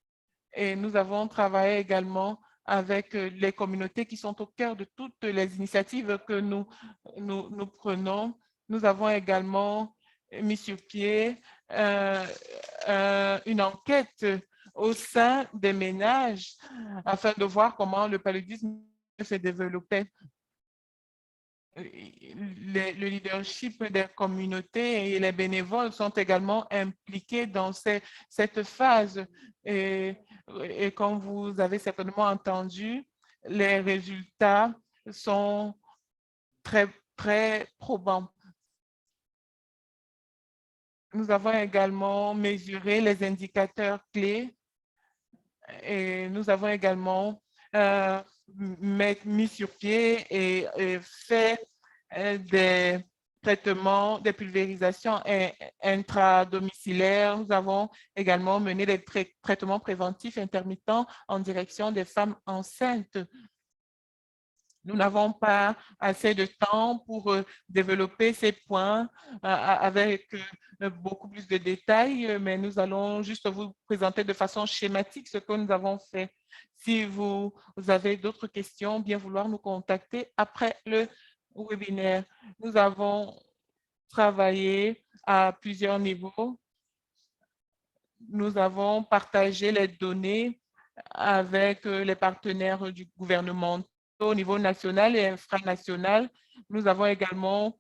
et nous avons travaillé également avec les communautés qui sont au cœur de toutes les initiatives que nous prenons. Nous avons également mis sur pied une enquête au sein des ménages afin de voir comment le paludisme se développait. Le leadership des communautés et les bénévoles sont également impliqués dans cette phase. Et comme vous avez certainement entendu, les résultats sont très, très probants. Nous avons également mesuré les indicateurs clés et nous avons également mis sur pied et fait des traitements, des pulvérisations intradomiciliaires. Nous avons également mené des traitements préventifs intermittents en direction des femmes enceintes. Nous n'avons pas assez de temps pour développer ces points avec beaucoup plus de détails, mais nous allons juste vous présenter de façon schématique ce que nous avons fait. Si vous avez d'autres questions, bien vouloir nous contacter après le webinaire. Nous avons travaillé à plusieurs niveaux. Nous avons partagé les données avec les partenaires du gouvernement au niveau national et infranational. Nous avons également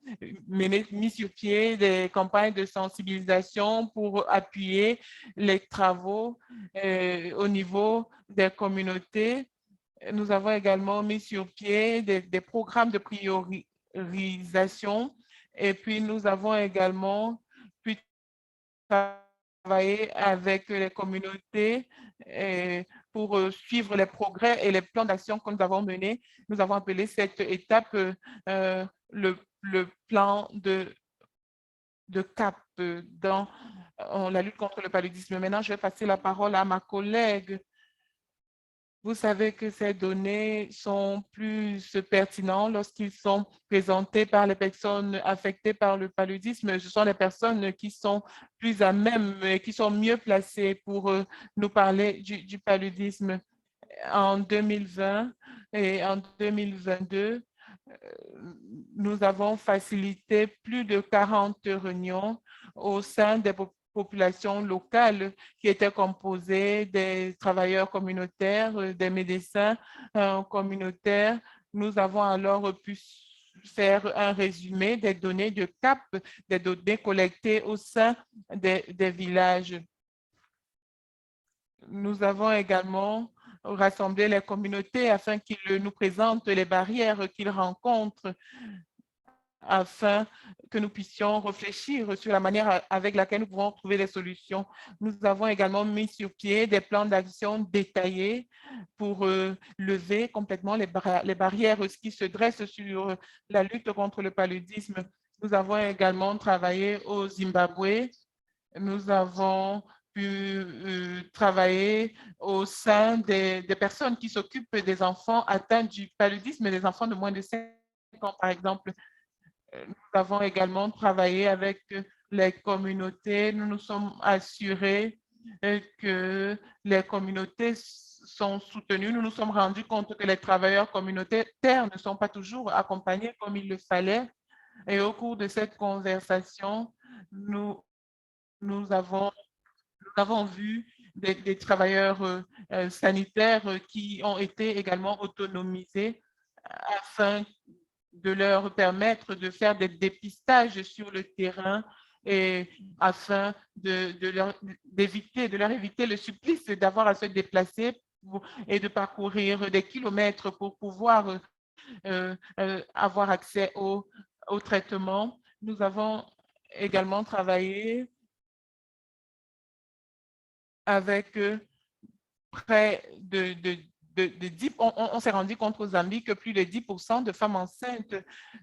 mis sur pied des campagnes de sensibilisation pour appuyer les travaux au niveau des communautés. Nous avons également mis sur pied des programmes de priorisation et puis nous avons également pu travailler avec les communautés pour suivre les progrès et les plans d'action que nous avons menés. Nous avons appelé cette étape le plan de CAP dans la lutte contre le paludisme. Maintenant, je vais passer la parole à ma collègue. Vous savez que ces données sont plus pertinentes lorsqu'ils sont présentés par les personnes affectées par le paludisme. Ce sont les personnes qui sont plus à même et qui sont mieux placées pour nous parler du paludisme. En 2020 et en 2022, nous avons facilité plus de 40 réunions au sein des populations locales qui étaient composées des travailleurs communautaires, des médecins communautaires. Nous avons alors pu faire un résumé des données de CAP, des données collectées au sein des villages. Nous avons également rassemblé les communautés afin qu'ils nous présentent les barrières qu'ils rencontrent afin que nous puissions réfléchir sur la manière avec laquelle nous pouvons trouver des solutions. Nous avons également mis sur pied des plans d'action détaillés pour lever complètement les barrières qui se dressent sur la lutte contre le paludisme. Nous avons également travaillé au Zimbabwe. Nous avons pu travailler au sein des personnes qui s'occupent des enfants atteints du paludisme, des enfants de moins de 5 ans, par exemple. Nous avons également travaillé avec les communautés. Nous nous sommes assurés que les communautés sont soutenues. Nous nous sommes rendus compte que les travailleurs communautaires ne sont pas toujours accompagnés comme il le fallait. Et au cours de cette conversation, nous avons vu des travailleurs sanitaires qui ont été également autonomisés afin de leur permettre de faire des dépistages sur le terrain et afin de leur éviter le supplice d'avoir à se déplacer et de parcourir des kilomètres pour pouvoir avoir accès au traitement. Nous avons également travaillé avec près de 10, on s'est rendu compte au Zambie que plus de 10% de femmes enceintes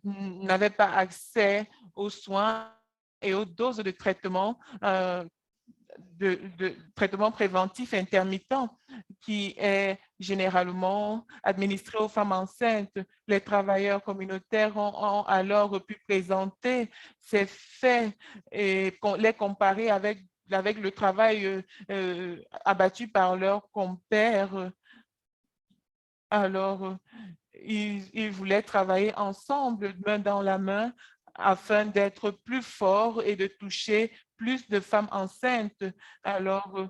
n'avaient pas accès aux soins et aux doses de traitement, traitement préventif intermittent qui est généralement administré aux femmes enceintes. Les travailleurs communautaires ont alors pu présenter ces faits et les comparer avec le travail abattu par leurs compères. Alors, ils voulaient travailler ensemble, main dans la main, afin d'être plus forts et de toucher plus de femmes enceintes. Alors,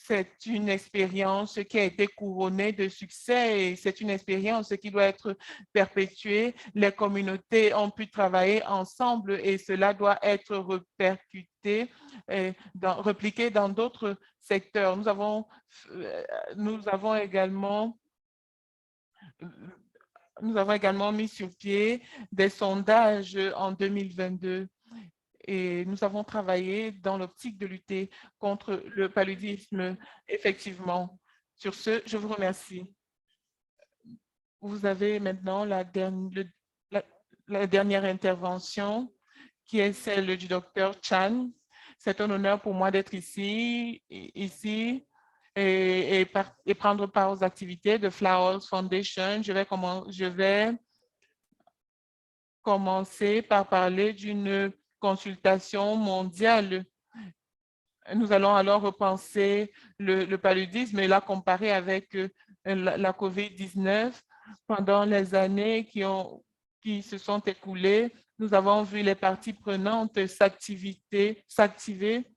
c'est une expérience qui a été couronnée de succès et c'est une expérience qui doit être perpétuée. Les communautés ont pu travailler ensemble et cela doit être répercuté, répliqué dans d'autres secteurs. Nous avons également mis sur pied des sondages en 2022 et nous avons travaillé dans l'optique de lutter contre le paludisme, effectivement. Sur ce, je vous remercie. Vous avez maintenant la dernière intervention qui est celle du docteur Chan. C'est un honneur pour moi d'être ici et prendre part aux activités de Flowers Foundation. Je vais commencer par parler d'une consultation mondiale. Nous allons alors repenser le paludisme et la comparer avec la COVID-19. Pendant les années qui se sont écoulées, nous avons vu les parties prenantes s'activer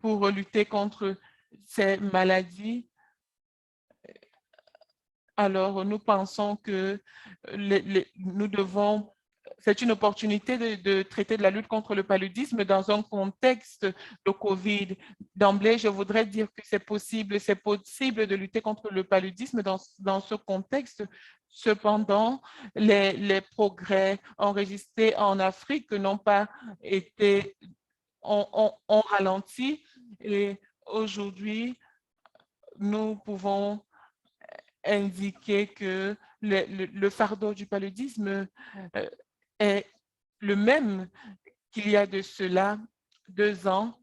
pour lutter contre ces maladies. Alors, nous pensons que nous devons, c'est une opportunité de traiter de la lutte contre le paludisme dans un contexte de COVID. D'emblée, je voudrais dire que c'est possible de lutter contre le paludisme dans ce contexte. Cependant, les progrès enregistrés en Afrique n'ont pas été, ont ralenti, et aujourd'hui, nous pouvons indiquer que le fardeau du paludisme est le même qu'il y a de cela 2 ans,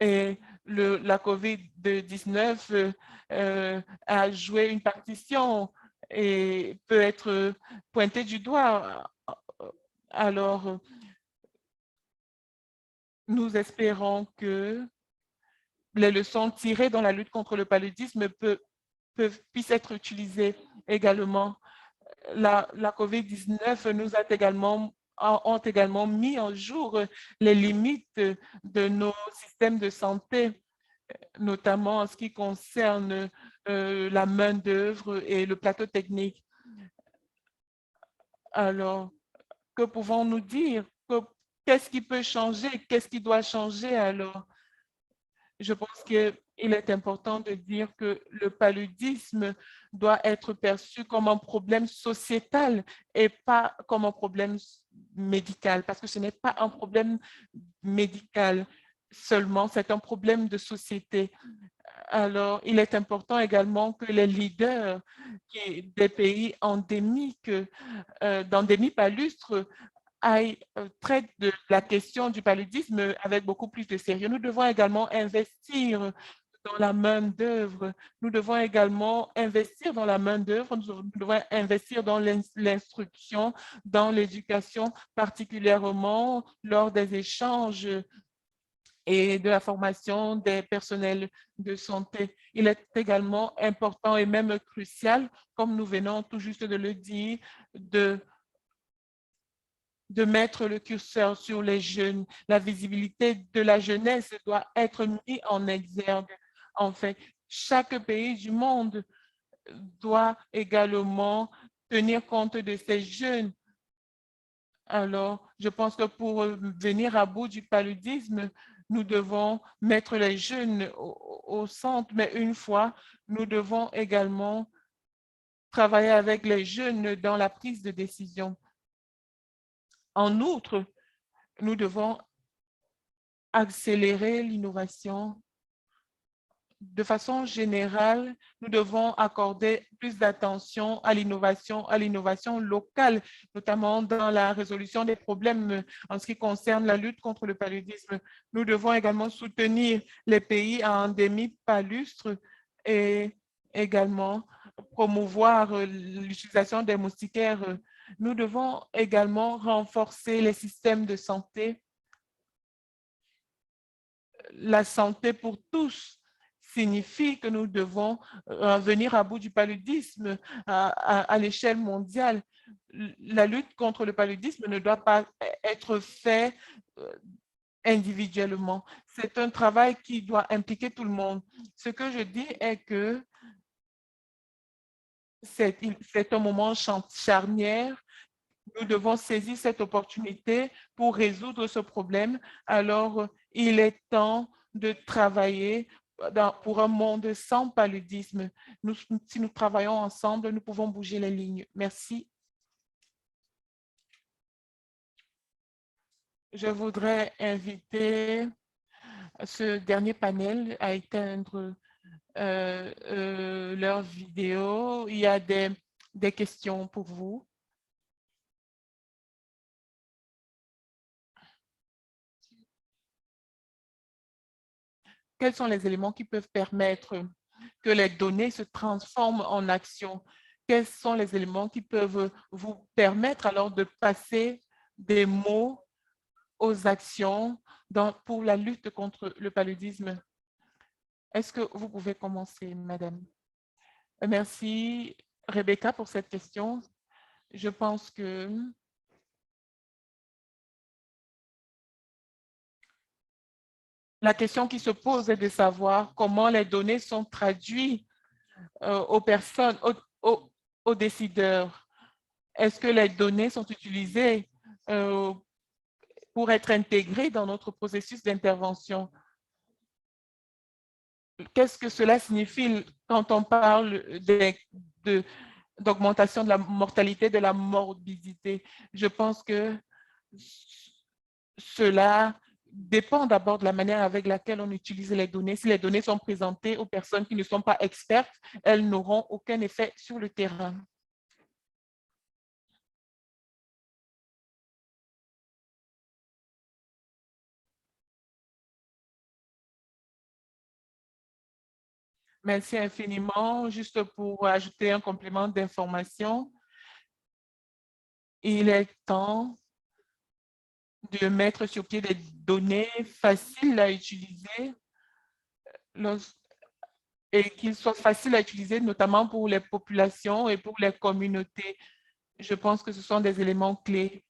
et la COVID-19 a joué une partition et peut être pointé du doigt. Alors, nous espérons que les leçons tirées dans la lutte contre le paludisme puissent être utilisées également. La COVID-19 ont également mis en jour les limites de nos systèmes de santé, notamment en ce qui concerne la main-d'œuvre et le plateau technique. Alors, que pouvons-nous dire? Qu'est-ce qui peut changer? Qu'est-ce qui doit changer alors? Je pense qu'il est important de dire que le paludisme doit être perçu comme un problème sociétal et pas comme un problème médical, parce que ce n'est pas un problème médical seulement, c'est un problème de société. Alors, il est important également que les leaders des pays endémiques, d'endémie palustre, traite de la question du paludisme avec beaucoup plus de sérieux. Nous devons également investir dans la main-d'œuvre. Nous devons également investir dans la main-d'œuvre. Nous devons investir dans l'instruction, dans l'éducation, particulièrement lors des échanges et de la formation des personnels de santé. Il est également important et même crucial, comme nous venons tout juste de le dire, de mettre le curseur sur les jeunes. La visibilité de la jeunesse doit être mise en exergue. En fait, chaque pays du monde doit également tenir compte de ces jeunes. Alors, je pense que pour venir à bout du paludisme, nous devons mettre les jeunes au centre, mais une fois, nous devons également travailler avec les jeunes dans la prise de décision. En outre, nous devons accélérer l'innovation. De façon générale, nous devons accorder plus d'attention à l'innovation locale, notamment dans la résolution des problèmes en ce qui concerne la lutte contre le paludisme. Nous devons également soutenir les pays à endémie palustre et également promouvoir l'utilisation des moustiquaires. Nous devons également renforcer les systèmes de santé. La santé pour tous signifie que nous devons venir à bout du paludisme à l'échelle mondiale. La lutte contre le paludisme ne doit pas être faite individuellement. C'est un travail qui doit impliquer tout le monde. Ce que je dis est que c'est un moment charnière. Nous devons saisir cette opportunité pour résoudre ce problème. Alors, il est temps de travailler pour un monde sans paludisme. Si nous travaillons ensemble, nous pouvons bouger les lignes. Merci. Je voudrais inviter ce dernier panel à éteindre leur vidéo. Il y a des questions pour vous. Quels sont les éléments qui peuvent permettre que les données se transforment en action? Quels sont les éléments qui peuvent vous permettre alors de passer des mots aux actions pour la lutte contre le paludisme? Est-ce que vous pouvez commencer, madame? Merci, Rebecca, pour cette question. Je pense que la question qui se pose est de savoir comment les données sont traduites aux personnes, aux décideurs? Est-ce que les données sont utilisées pour être intégrées dans notre processus d'intervention? Qu'est-ce que cela signifie quand on parle d'augmentation de la mortalité, de la morbidité? Je pense que cela dépend d'abord de la manière avec laquelle on utilise les données. Si les données sont présentées aux personnes qui ne sont pas expertes, elles n'auront aucun effet sur le terrain. Merci infiniment. Juste pour ajouter un complément d'information, il est temps de mettre sur pied des données faciles à utiliser et qu'ils soient faciles à utiliser, notamment pour les populations et pour les communautés. Je pense que ce sont des éléments clés.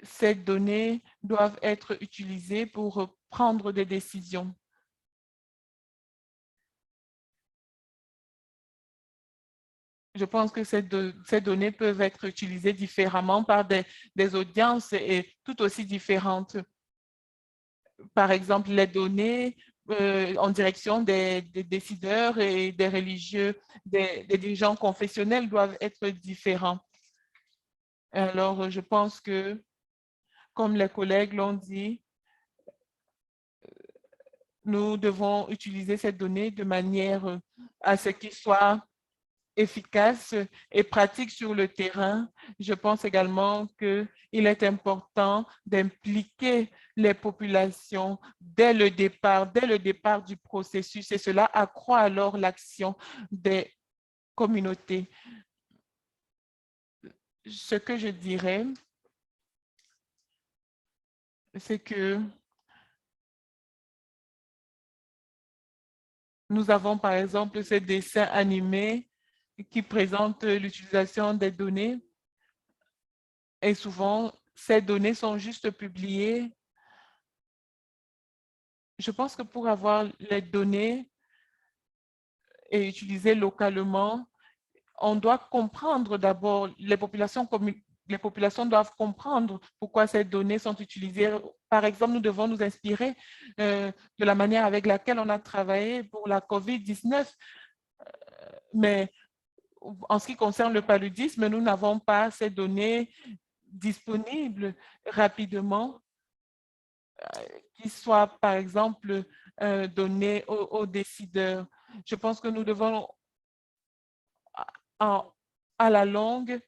Ces données doivent être utilisées pour prendre des décisions. Je pense que ces données peuvent être utilisées différemment par des audiences et tout aussi différentes. Par exemple, les données en direction des décideurs et des religieux, des dirigeants confessionnels doivent être différents. Alors, je pense que, comme les collègues l'ont dit, nous devons utiliser ces données de manière à ce qu'ils soient efficace et pratique sur le terrain. Je pense également qu'il est important d'impliquer les populations dès le départ du processus, et cela accroît alors l'action des communautés. Ce que je dirais, c'est que nous avons par exemple ces dessins animés qui présentent l'utilisation des données. Et souvent, ces données sont juste publiées. Je pense que pour avoir les données et utiliser localement, on doit comprendre d'abord, les populations doivent comprendre pourquoi ces données sont utilisées. Par exemple, nous devons nous inspirer de la manière avec laquelle on a travaillé pour la COVID-19. Mais en ce qui concerne le paludisme, nous n'avons pas ces données disponibles rapidement qui soient, par exemple, données aux décideurs. Je pense que nous devons, à la longue,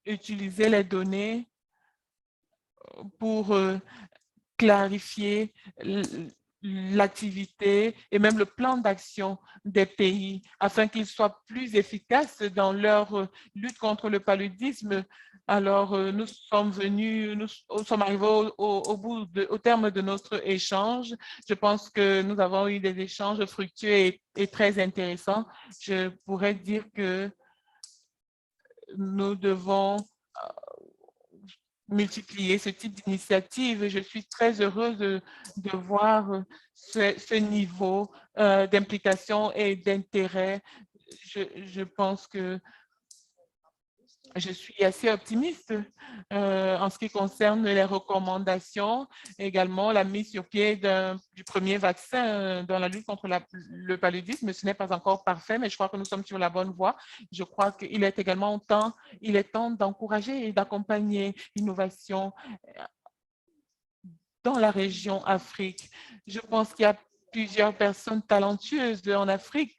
utiliser les données pour clarifier l'activité et même le plan d'action des pays afin qu'ils soient plus efficaces dans leur lutte contre le paludisme. Alors, nous sommes arrivés au terme de notre échange. Je pense que nous avons eu des échanges fructueux et très intéressants. Je pourrais dire que nous devons multiplier ce type d'initiative. Je suis très heureuse de voir ce niveau d'implication et d'intérêt. Je pense que je suis assez optimiste en ce qui concerne les recommandations, également la mise sur pied du premier vaccin dans la lutte contre le paludisme. Ce n'est pas encore parfait, mais je crois que nous sommes sur la bonne voie. Je crois qu'il est également temps d'encourager et d'accompagner l'innovation dans la région Afrique. Je pense qu'il y a plusieurs personnes talentueuses en Afrique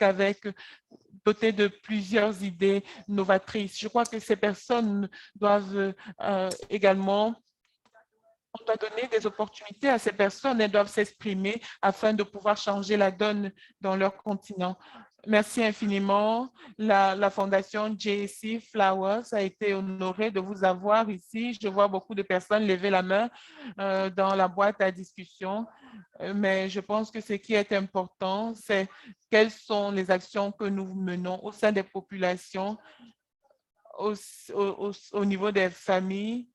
dotées de plusieurs idées novatrices. Je crois que ces personnes doivent également, on doit donner des opportunités à ces personnes, elles doivent s'exprimer afin de pouvoir changer la donne dans leur continent. Merci infiniment. La Fondation JC Flowers a été honorée de vous avoir ici. Je vois beaucoup de personnes lever la main dans la boîte à discussion, mais je pense que ce qui est important, c'est quelles sont les actions que nous menons au sein des populations, au niveau des familles.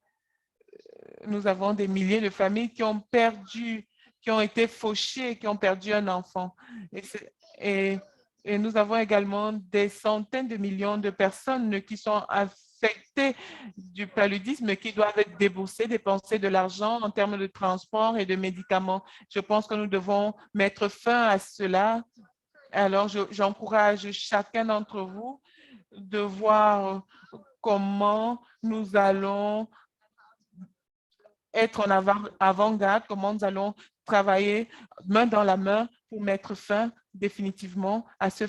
Nous avons des milliers de familles qui ont été fauchées, qui ont perdu un enfant. Et nous avons également des centaines de millions de personnes qui sont affectées du paludisme, qui doivent être dépenser de l'argent en termes de transport et de médicaments. Je pense que nous devons mettre fin à cela. Alors, j'encourage chacun d'entre vous de voir comment nous allons être en avant-garde, comment nous allons travailler main dans la main pour mettre fin définitivement à ce